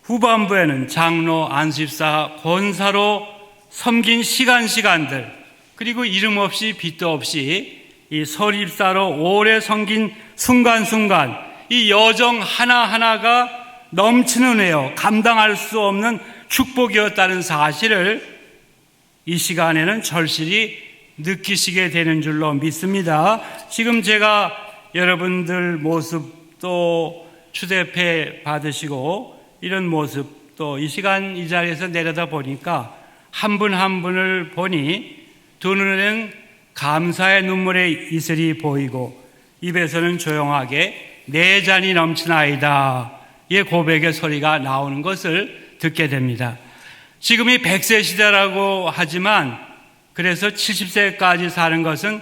Speaker 6: 후반부에는 장로, 안수집사, 권사로 섬긴 시간들, 그리고 이름 없이 빚도 없이 이 설립사로 오래 섬긴 순간순간, 이 여정 하나하나가 넘치는 은혜요, 감당할 수 없는 축복이었다는 사실을 이 시간에는 절실히 느끼시게 되는 줄로 믿습니다. 지금 제가 여러분들 모습, 또 추대패 받으시고 이런 모습, 또 이 시간 이 자리에서 내려다 보니까 한 분 한 분을 보니 두 눈에는 감사의 눈물의 이슬이 보이고 입에서는 조용하게 내 잔이 넘치나이다 의 고백의 소리가 나오는 것을 듣게 됩니다. 지금이 100세 시대라고 하지만 그래서 70세까지 사는 것은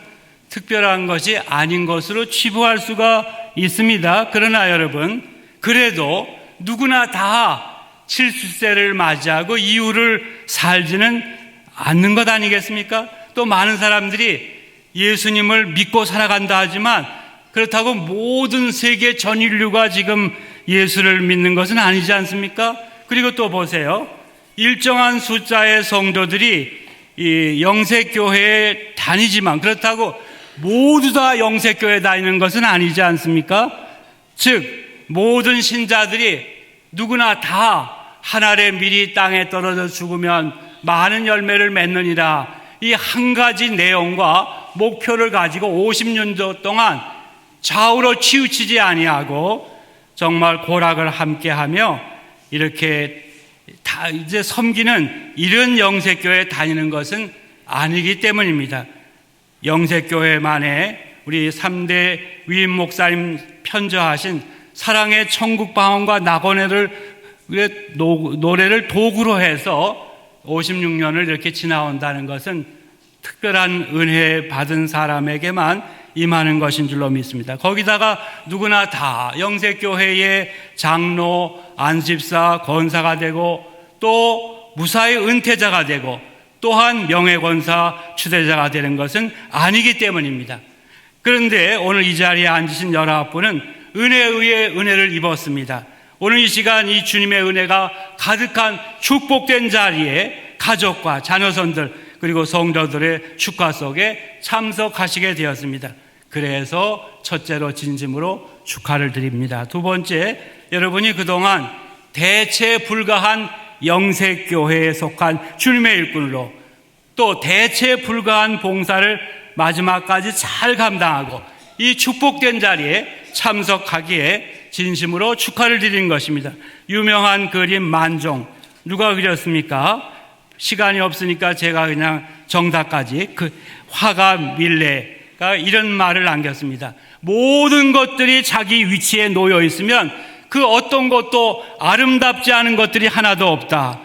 Speaker 6: 특별한 것이 아닌 것으로 치부할 수가 있습니다. 그러나 여러분, 그래도 누구나 다 70세를 맞이하고 이후를 살지는 않는 것 아니겠습니까? 또 많은 사람들이 예수님을 믿고 살아간다 하지만 그렇다고 모든 세계 전 인류가 지금 예수를 믿는 것은 아니지 않습니까? 그리고 또 보세요. 일정한 숫자의 성도들이 이 영색교회에 다니지만 그렇다고 모두 다 영색교회에 다니는 것은 아니지 않습니까? 즉 모든 신자들이 누구나 다 하늘의 밀이 땅에 떨어져 죽으면 많은 열매를 맺느니라, 이 한 가지 내용과 목표를 가지고 50년도 동안 좌우로 치우치지 아니하고 정말 고락을 함께하며 이렇게 다 이제 섬기는 이런 영색교회에 다니는 것은 아니기 때문입니다. 영색교회만의 우리 3대 위임 목사님 편저하신 사랑의 천국 방언과 낙원회를 노래를 도구로 해서 56년을 이렇게 지나온다는 것은 특별한 은혜 받은 사람에게만 임하는 것인 줄로 믿습니다. 거기다가 누구나 다 영색교회의 장로, 안집사, 권사가 되고 또 무사히 은퇴자가 되고 또한 명예권사, 추대자가 되는 것은 아니기 때문입니다. 그런데 오늘 이 자리에 앉으신 19분은 은혜에 의해 은혜를 입었습니다. 오늘 이 시간 이 주님의 은혜가 가득한 축복된 자리에 가족과 자녀선들 그리고 성도들의 축하 속에 참석하시게 되었습니다. 그래서 첫째로 진심으로 축하를 드립니다. 두 번째, 여러분이 그동안 대체 불가한 영색교회에 속한 주님의 일꾼으로 또 대체 불가한 봉사를 마지막까지 잘 감당하고 이 축복된 자리에 참석하기에 진심으로 축하를 드리는 것입니다. 유명한 그림 만종, 누가 그렸습니까? 시간이 없으니까 제가 그냥 정답까지, 그 화가 밀레가 이런 말을 남겼습니다. 모든 것들이 자기 위치에 놓여 있으면 그 어떤 것도 아름답지 않은 것들이 하나도 없다.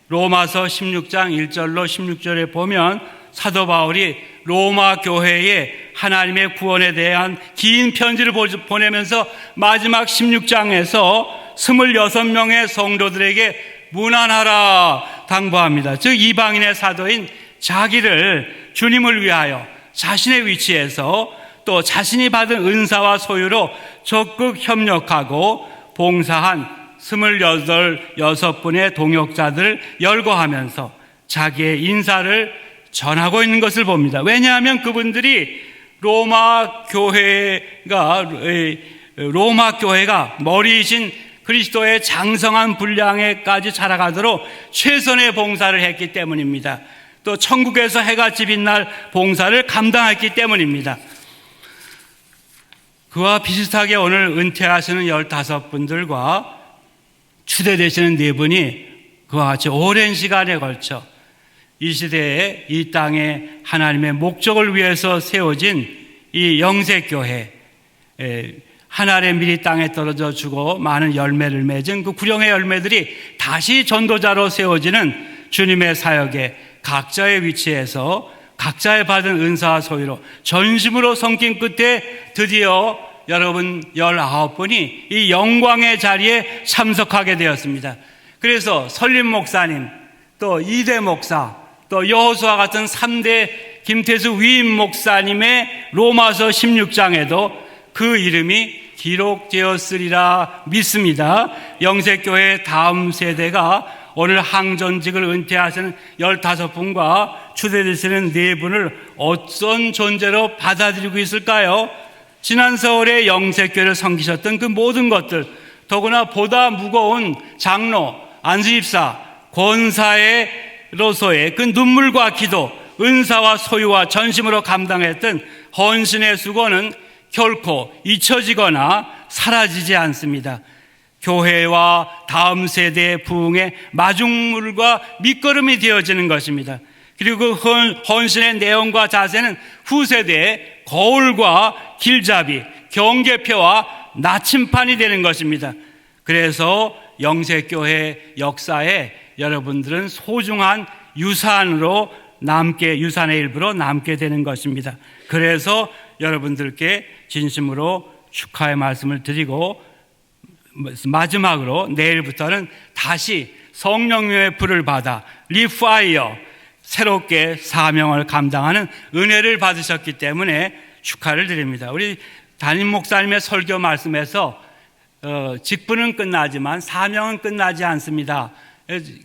Speaker 6: 로마서 16장 1절로 16절에 보면 사도 바울이 로마 교회에 하나님의 구원에 대한 긴 편지를 보내면서 마지막 16장에서 26명의 성도들에게 문안하라 당부합니다. 즉 이방인의 사도인 자기를 주님을 위하여 자신의 위치에서 또 자신이 받은 은사와 소유로 적극 협력하고 봉사한 26분의 동역자들을 열거하면서 자기의 인사를 전하고 있는 것을 봅니다. 왜냐하면 그분들이 로마 교회가 머리이신 그리스도의 장성한 분량에까지 자라가도록 최선의 봉사를 했기 때문입니다. 또 천국에서 해같이 빛날 봉사를 감당했기 때문입니다. 그와 비슷하게 오늘 은퇴하시는 15분들과 추대되시는 4분이 그와 같이 오랜 시간에 걸쳐 이 시대에 이 땅에 하나님의 목적을 위해서 세워진 이 영색교회, 하늘의 밀이 땅에 떨어져 주고 많은 열매를 맺은 그 구령의 열매들이 다시 전도자로 세워지는 주님의 사역에 각자의 위치에서 각자의 받은 은사와 소유로 전심으로 섬긴 끝에 드디어 여러분 19분이 이 영광의 자리에 참석하게 되었습니다. 그래서 설림 목사님, 또 이대 목사, 또 여호수아 같은 3대 김태수 위임 목사님의 로마서 16장에도 그 이름이 기록되었으리라 믿습니다. 영색교회 다음 세대가 오늘 항전직을 은퇴하시는 15분과 추대되시는 4분을 어떤 존재로 받아들이고 있을까요? 지난 세월에 영세교회를 섬기셨던 그 모든 것들, 더구나 보다 무거운 장로, 안수집사, 권사로서의 그 눈물과 기도, 은사와 소유와 전심으로 감당했던 헌신의 수고는 결코 잊혀지거나 사라지지 않습니다. 교회와 다음 세대의 부흥의 마중물과 밑거름이 되어지는 것입니다. 그리고 그 헌신의 내용과 자세는 후세대의 거울과 길잡이, 경계표와 나침판이 되는 것입니다. 그래서 영세교회 역사에 여러분들은 소중한 유산으로 유산의 일부로 남게 되는 것입니다. 그래서 여러분들께 진심으로 축하의 말씀을 드리고, 마지막으로 내일부터는 다시 성령님의 불을 받아 리파이어, 새롭게 사명을 감당하는 은혜를 받으셨기 때문에 축하를 드립니다. 우리 담임 목사님의 설교 말씀에서 직분은 끝나지만 사명은 끝나지 않습니다.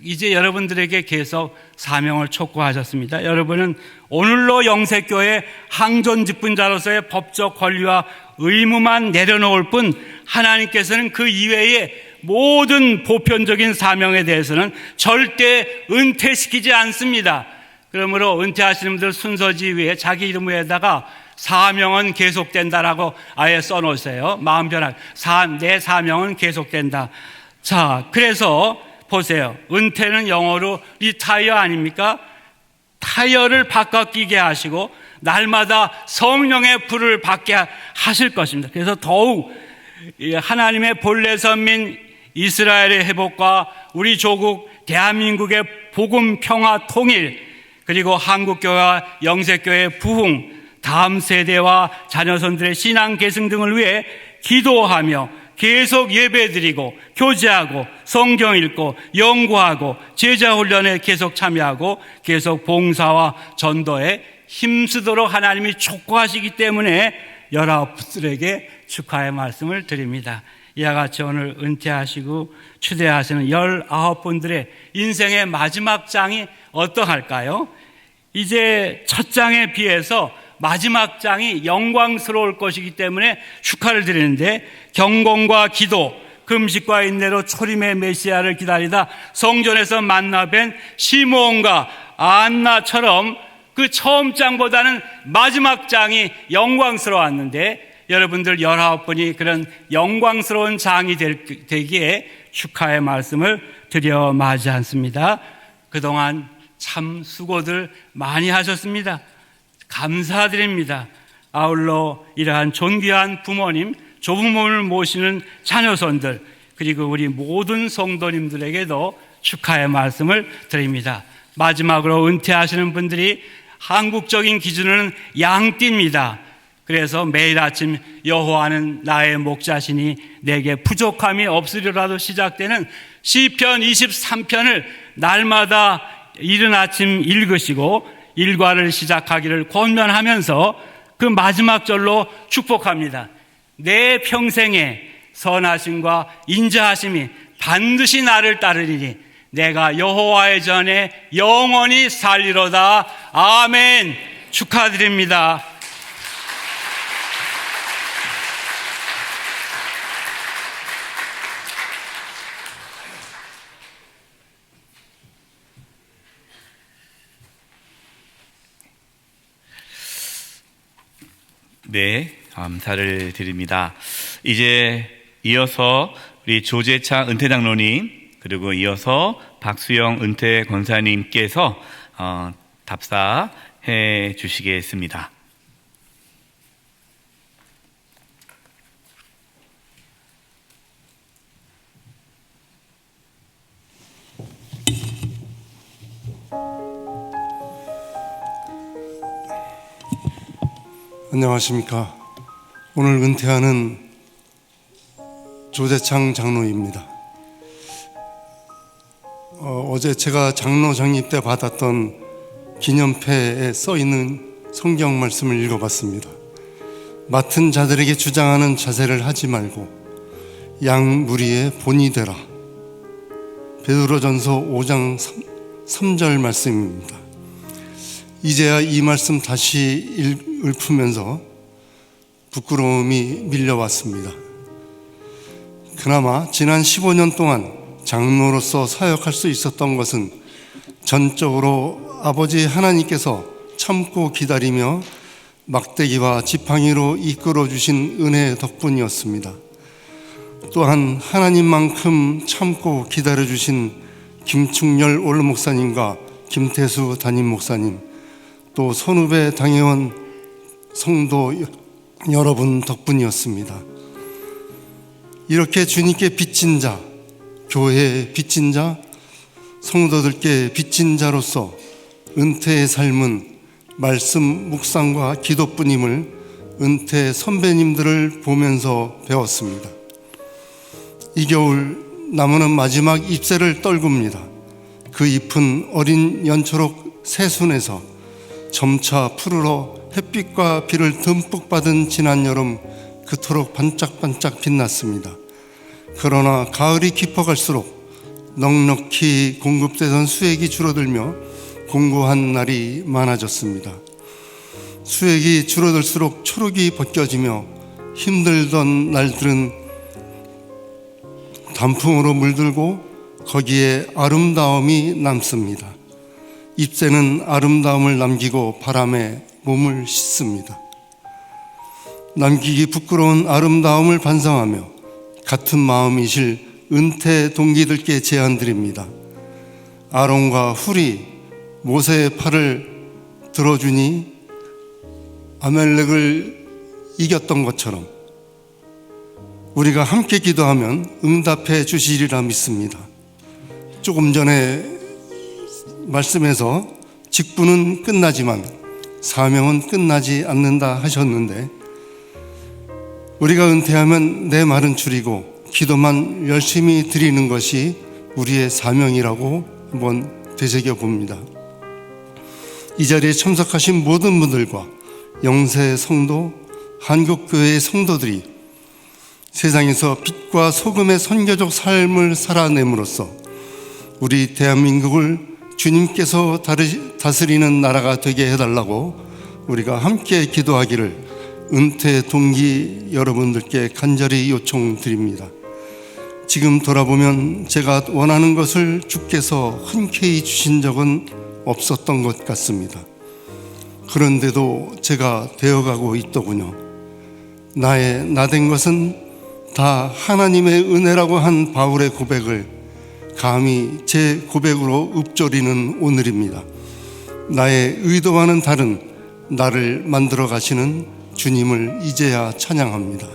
Speaker 6: 이제 여러분들에게 계속 사명을 촉구하셨습니다. 여러분은 오늘로 영세교회 항존 직분자로서의 법적 권리와 의무만 내려놓을 뿐, 하나님께서는 그 이외의 모든 보편적인 사명에 대해서는 절대 은퇴시키지 않습니다. 그러므로 은퇴하시는 분들 순서지 위에 자기 이름 위에다가 사명은 계속된다라고 아예 써놓으세요. 마음 변화. 내 사명은 계속된다. 자, 그래서 보세요. 은퇴는 영어로 리타이어 아닙니까? 타이어를 바꿔 끼게 하시고 날마다 성령의 불을 받게 하실 것입니다. 그래서 더욱 하나님의 본래 선민 이스라엘의 회복과 우리 조국 대한민국의 복음, 평화, 통일, 그리고 한국교회와 영세교회의 부흥, 다음 세대와 자녀선들의 신앙 계승 등을 위해 기도하며 계속 예배드리고 교제하고 성경 읽고 연구하고 제자훈련에 계속 참여하고 계속 봉사와 전도에 힘쓰도록 하나님이 촉구하시기 때문에 19분들에게 축하의 말씀을 드립니다. 이와 같이 오늘 은퇴하시고 추대하시는 19분들의 인생의 마지막 장이 어떠할까요? 이제 첫 장에 비해서 마지막 장이 영광스러울 것이기 때문에 축하를 드리는데, 경건과 기도, 금식과 인내로 초림의 메시아를 기다리다 성전에서 만나 뵌 시므온과 안나처럼 그 처음 장보다는 마지막 장이 영광스러웠는데, 여러분들 19분이 그런 영광스러운 장이 되기에 축하의 말씀을 드려 마지 않습니다. 그동안 참 수고들 많이 하셨습니다. 감사드립니다. 아울러 이러한 존귀한 부모님, 조부모를 모시는 자녀손들, 그리고 우리 모든 성도님들에게도 축하의 말씀을 드립니다. 마지막으로 은퇴하시는 분들이 한국적인 기준으로는 양띠입니다. 그래서 매일 아침 여호와는 나의 목자시니 내게 부족함이 없으리라도 시작되는 시편 23편을 날마다 이른 아침 읽으시고 일과를 시작하기를 권면하면서 그 마지막 절로 축복합니다. 내 평생에 선하심과 인자하심이 반드시 나를 따르리니 내가 여호와의 전에 영원히 살리로다. 아멘. 축하드립니다.
Speaker 5: 네, 감사를 드립니다. 이제 이어서 우리 조재창 은퇴장로님, 그리고 이어서 박수영 은퇴 권사님께서 답사해 주시겠습니다.
Speaker 7: 안녕하십니까. 오늘 은퇴하는 조재창 장로입니다. 어제 제가 장로 정립 때 받았던 기념패에 써있는 성경 말씀을 읽어봤습니다. 맡은 자들에게 주장하는 자세를 하지 말고 양 무리의 본이 되라. 베드로전서 5장 3절 말씀입니다. 이제야 이 말씀 다시 읊으면서 부끄러움이 밀려왔습니다. 그나마 지난 15년 동안 장로로서 사역할 수 있었던 것은 전적으로 아버지 하나님께서 참고 기다리며 막대기와 지팡이로 이끌어 주신 은혜 덕분이었습니다. 또한 하나님만큼 참고 기다려 주신 김충렬 원로 목사님과 김태수 담임 목사님, 또 선후배 당회원 성도 여러분 덕분이었습니다. 이렇게 주님께 빚진 자, 교회에 빚진 자, 성도들께 빚진 자로서 은퇴의 삶은 말씀 묵상과 기도뿐임을 은퇴 선배님들을 보면서 배웠습니다. 이 겨울 나무는 마지막 잎새를 떨굽니다. 그 잎은 어린 연초록 새순에서 점차 푸르러 햇빛과 비를 듬뿍 받은 지난 여름 그토록 반짝반짝 빛났습니다. 그러나 가을이 깊어갈수록 넉넉히 공급되던 수액이 줄어들며 공고한 날이 많아졌습니다. 수액이 줄어들수록 초록이 벗겨지며 힘들던 날들은 단풍으로 물들고 거기에 아름다움이 남습니다. 잎새는 아름다움을 남기고 바람에 몸을 씻습니다. 남기기 부끄러운 아름다움을 반성하며 같은 마음이실 은퇴 동기들께 제안드립니다. 아론과 훌이 모세의 팔을 들어주니 아멜렉을 이겼던 것처럼 우리가 함께 기도하면 응답해 주시리라 믿습니다. 조금 전에 말씀에서 직분은 끝나지만 사명은 끝나지 않는다 하셨는데, 우리가 은퇴하면 내 말은 줄이고 기도만 열심히 드리는 것이 우리의 사명이라고 한번 되새겨 봅니다. 이 자리에 참석하신 모든 분들과 영세 성도, 한국교회의 성도들이 세상에서 빛과 소금의 선교적 삶을 살아냄으로써 우리 대한민국을 주님께서 다스리는 나라가 되게 해달라고 우리가 함께 기도하기를 은퇴 동기 여러분들께 간절히 요청드립니다. 지금 돌아보면 제가 원하는 것을 주께서 흔쾌히 주신 적은 없었던 것 같습니다. 그런데도 제가 되어가고 있더군요. 나된 것은 다 하나님의 은혜라고 한 바울의 고백을 감히 제 고백으로 읊조리는 오늘입니다. 나의 의도와는 다른 나를 만들어 가시는 주님을 이제야 찬양합니다.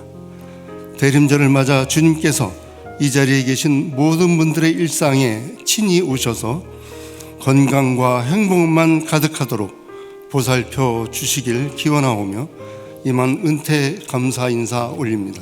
Speaker 7: 대림절을 맞아 주님께서 이 자리에 계신 모든 분들의 일상에 친히 오셔서 건강과 행복만 가득하도록 보살펴 주시길 기원하오며 이만 은퇴 감사 인사 올립니다.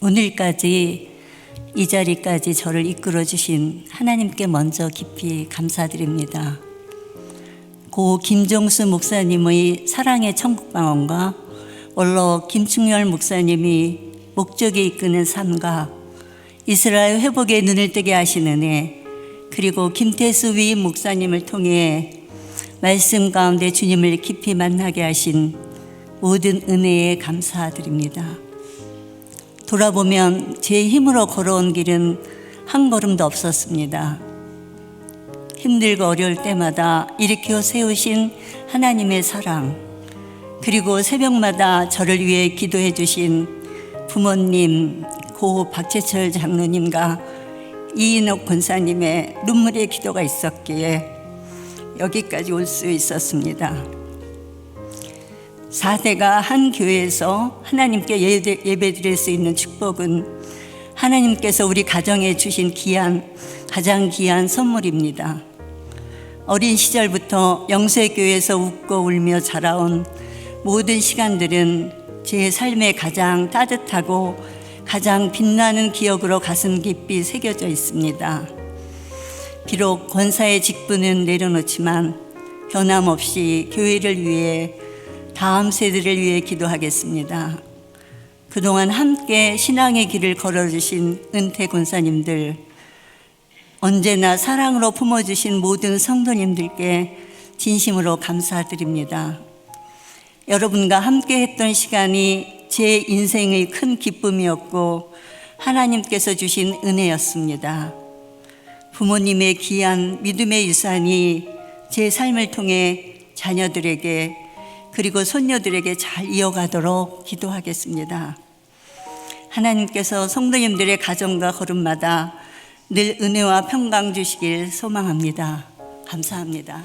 Speaker 8: 오늘까지 이 자리까지 저를 이끌어 주신 하나님께 먼저 깊이 감사드립니다. 고 김종수 목사님의 사랑의 천국방언과 원로 김충렬 목사님이 목적에 이끄는 삶과 이스라엘 회복에 눈을 뜨게 하신 은혜, 그리고 김태수 위임 목사님을 통해 말씀 가운데 주님을 깊이 만나게 하신 모든 은혜에 감사드립니다. 돌아보면 제 힘으로 걸어온 길은 한 걸음도 없었습니다. 힘들고 어려울 때마다 일으켜 세우신 하나님의 사랑, 그리고 새벽마다 저를 위해 기도해 주신 부모님, 고 박재철 장로님과 이인옥 권사님의 눈물의 기도가 있었기에 여기까지 올 수 있었습니다. 4대가 한 교회에서 하나님께 예배드릴 수 있는 축복은 하나님께서 우리 가정에 주신 가장 귀한 선물입니다. 어린 시절부터 영세교회에서 웃고 울며 자라온 모든 시간들은 제 삶에 가장 따뜻하고 가장 빛나는 기억으로 가슴 깊이 새겨져 있습니다. 비록 권사의 직분은 내려놓지만 변함없이 교회를 위해, 다음 세대를 위해 기도하겠습니다. 그동안 함께 신앙의 길을 걸어주신 은퇴 권사님들, 언제나 사랑으로 품어주신 모든 성도님들께 진심으로 감사드립니다. 여러분과 함께 했던 시간이 제 인생의 큰 기쁨이었고 하나님께서 주신 은혜였습니다. 부모님의 귀한 믿음의 유산이 제 삶을 통해 자녀들에게 그리고 손녀들에게 잘 이어가도록 기도하겠습니다. 하나님께서 성도님들의 가정과 걸음마다 늘 은혜와 평강 주시길 소망합니다. 감사합니다.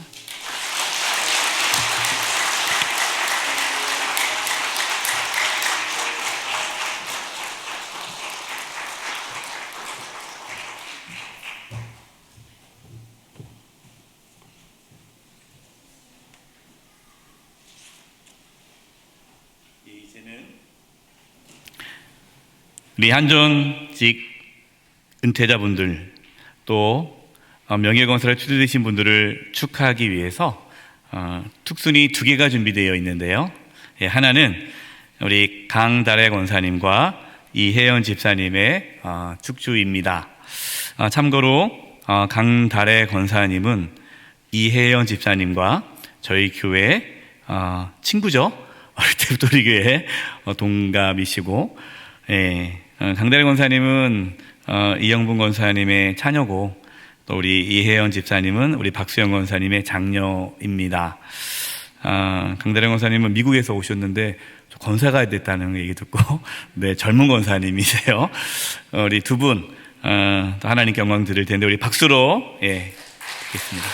Speaker 5: 우리 한전직 은퇴자분들 또 명예건설에 취득되신 분들을 축하하기 위해서 특순이 2개가 준비되어 있는데요. 하나는 우리 강달애 권사님과 이혜연 집사님의 축주입니다. 참고로 강달애 권사님은 이혜연 집사님과 저희 교회 친구죠. 어릴 때부터 우리 교회 동갑이시고, 강달애 권사님은 이영분 권사님의 자녀고, 또 우리 이혜연 집사님은 우리 박수영 권사님의 장녀입니다. 강달애 권사님은 미국에서 오셨는데 권사가 됐다는 얘기 듣고 네, 젊은 권사님이세요. 우리 두 분 또 하나님께 영광 드릴 텐데 우리 박수로 듣겠습니다.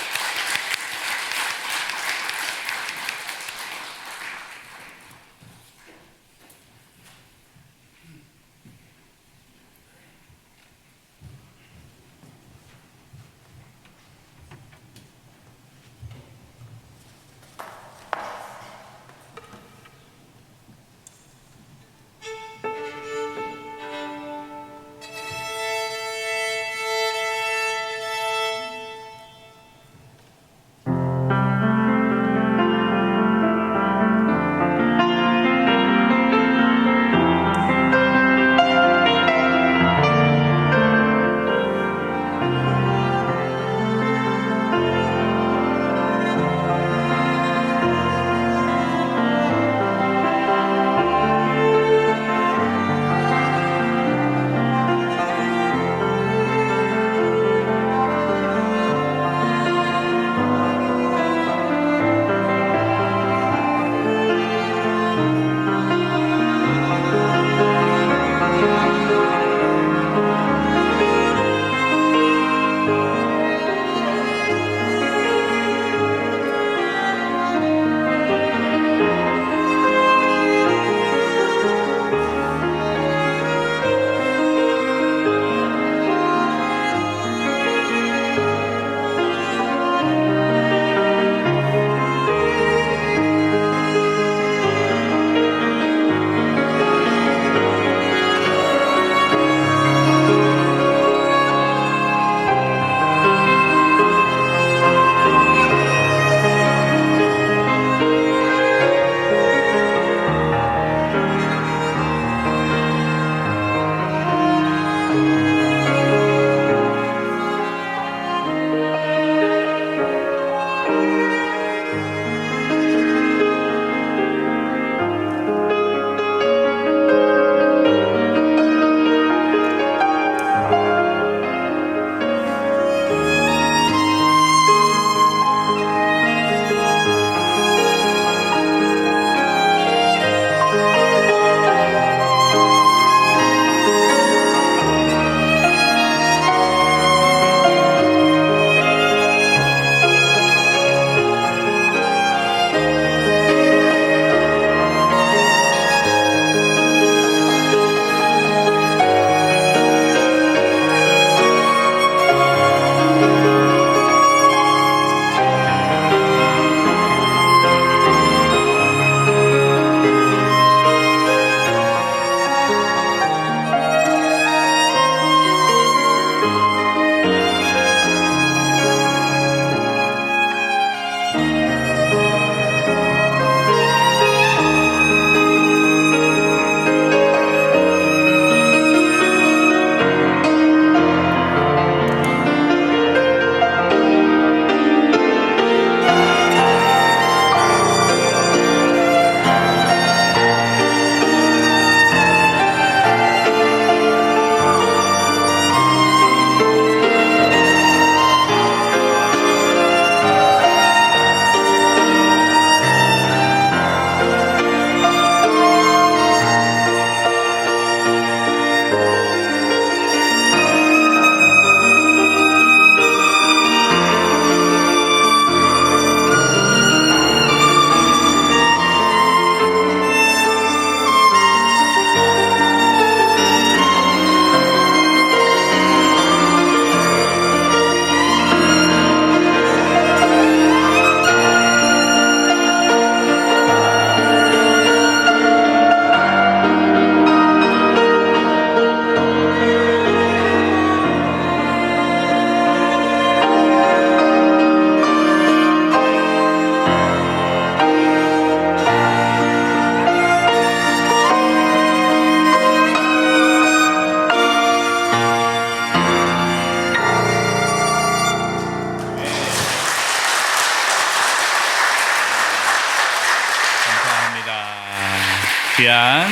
Speaker 3: 귀한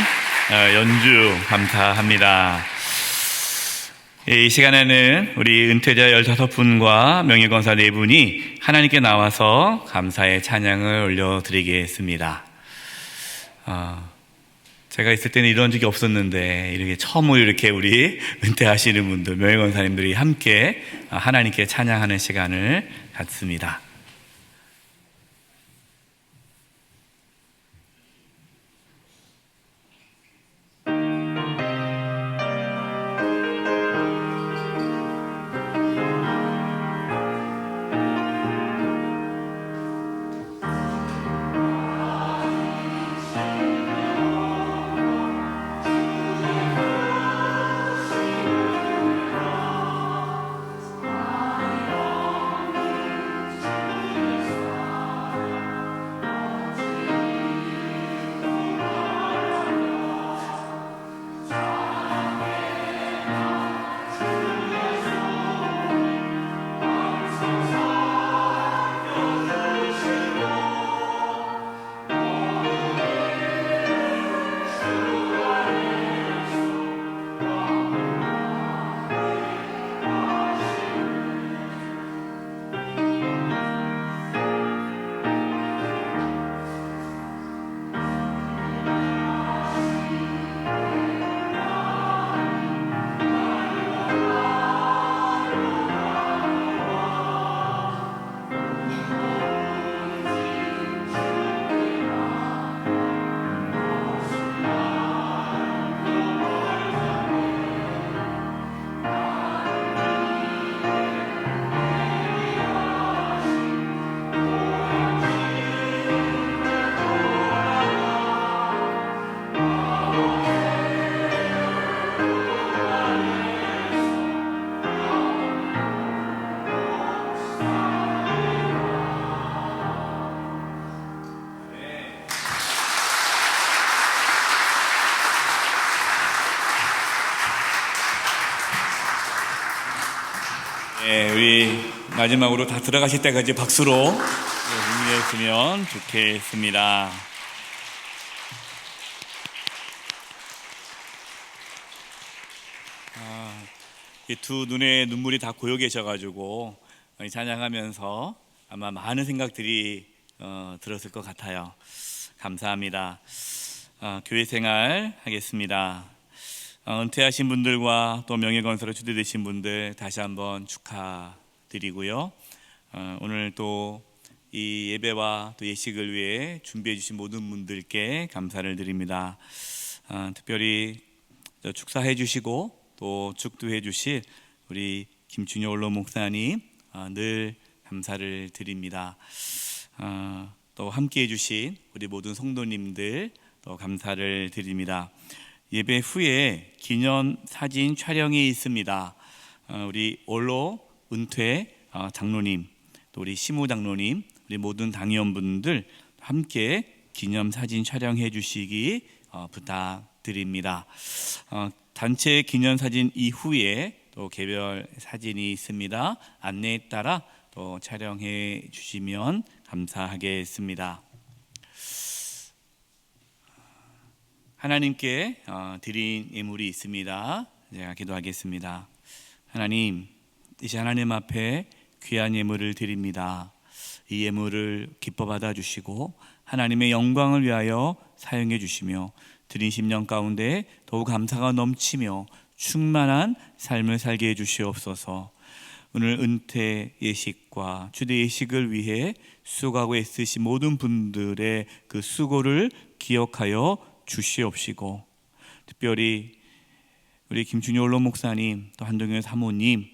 Speaker 3: 연주 감사합니다. 이 시간에는 우리 은퇴자 15분과 명예권사 4분이 하나님께 나와서 감사의 찬양을 올려드리겠습니다. 제가 있을 때는 이런 적이 없었는데 이렇게 처음으로 이렇게 우리 은퇴하시는 분들, 명예권사님들이 함께 하나님께 찬양하는 시간을 갖습니다. 우리 마지막으로 다 들어가실 때까지 박수로 응원했으면 좋겠습니다. 두 눈에 눈물이 다 고여 계셔가지고 찬양하면서 아마 많은 생각들이 들었을 것 같아요. 감사합니다. 교회 생활 하겠습니다. 은퇴하신 분들과 또 명예건설에 초대되신 분들 다시 한번 축하드리고요. 오늘 또 이 예배와 또 예식을 위해 준비해 주신 모든 분들께 감사를 드립니다. 특별히 축사해 주시고 또 축도해 주실 우리 김준효 원로 목사님 늘 감사를 드립니다. 또 함께해 주신 우리 모든 성도님들 또 감사를 드립니다. 예배 후에 기념 사진 촬영이 있습니다. 우리 원로 은퇴 장로님, 또 우리 시무 장로님, 우리 모든 당위원분들 함께 기념 사진 촬영해 주시기 부탁드립니다. 단체 기념 사진 이후에 또 개별 사진이 있습니다. 안내에 따라 또 촬영해 주시면 감사하겠습니다. 하나님께 드린 예물이 있습니다. 제가 기도하겠습니다. 하나님, 이제 하나님 앞에 귀한 예물을 드립니다. 이 예물을 기뻐 받아주시고 하나님의 영광을 위하여 사용해 주시며 드린 심령 가운데 더욱 감사가 넘치며 충만한 삶을 살게 해 주시옵소서. 오늘 은퇴 예식과 추대 예식을 위해 수고하고 애쓰신 모든 분들의 그 수고를 기억하여 주시옵시고, 특별히 우리 김준효 원로 목사님 또 한동현 사모님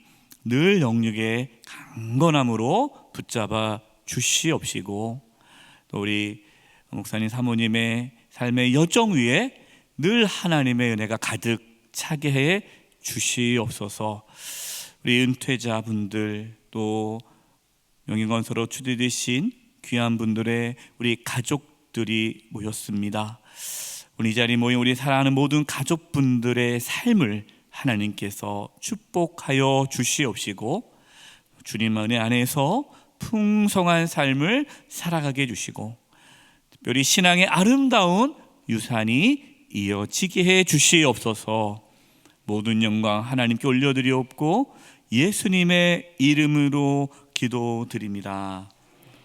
Speaker 3: 늘 영육의 강건함으로 붙잡아 주시옵시고, 또 우리 목사님 사모님의 삶의 여정 위에 늘 하나님의 은혜가 가득 차게 해 주시옵소서. 우리 은퇴자분들 또 명예건설로 초대되신 귀한 분들의 우리 가족들이 모였습니다. 오늘 이 자리에 모인 우리 사랑하는 모든 가족분들의 삶을 하나님께서 축복하여 주시옵시고 주님 은혜 안에서 풍성한 삶을 살아가게 해주시고, 특별히 신앙의 아름다운
Speaker 5: 유산이 이어지게 해 주시옵소서. 모든 영광 하나님께 올려드리옵고 예수님의 이름으로 기도드립니다.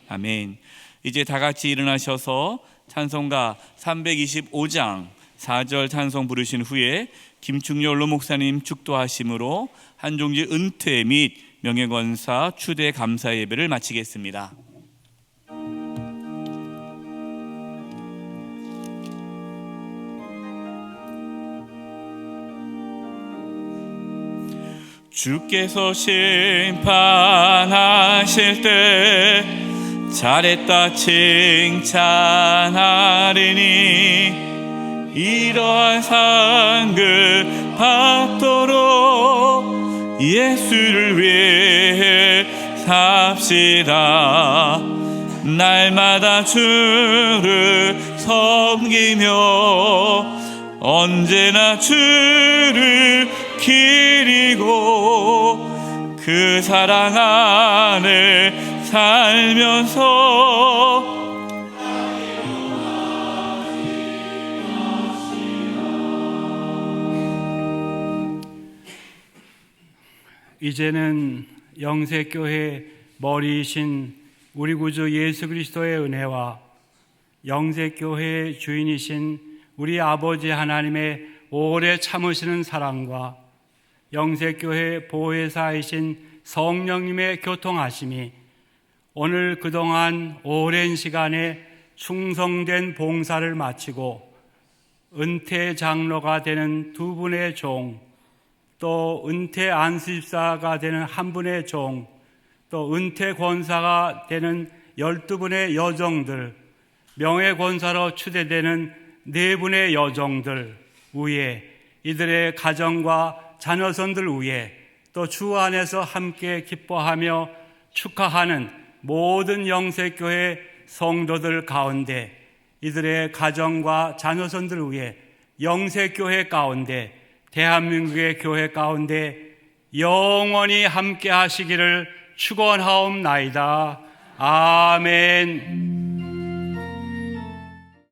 Speaker 5: 아멘. 이제 다 같이 일어나셔서 찬송가 325장 4절 찬송 부르신 후에 김충렬 원로 목사님 축도하심으로 한종지 은퇴 및 명예권사 추대 감사 예배를 마치겠습니다. 주께서 심판하실 때 잘했다 칭찬하리니 이러한 상급 받도록 예수를 위해 삽시다. 날마다 주를 섬기며 언제나 주를 기리고 그 사랑 안에 살면서
Speaker 6: 이제는 영세교회 머리이신 우리 구주 예수 그리스도의 은혜와 영세교회의 주인이신 우리 아버지 하나님의 오래 참으시는 사랑과 영세교회 보혜사이신 성령님의 교통하심이 오늘 그동안 오랜 시간에 충성된 봉사를 마치고 은퇴 장로가 되는 두 분의 종, 또 은퇴 안수집사가 되는 한 분의 종, 또 은퇴 권사가 되는 12분의 여종들, 명예권사로 추대되는 4분의 여종들 위에 이들의 가정과 자녀선들 위에 또 주 안에서 함께 기뻐하며 축하하는 모든 영세교회 성도들 가운데 이들의 가정과 자녀선들 위해 영세교회 가운데 대한민국의 교회 가운데 영원히 함께 하시기를 축원하옵나이다. 아멘.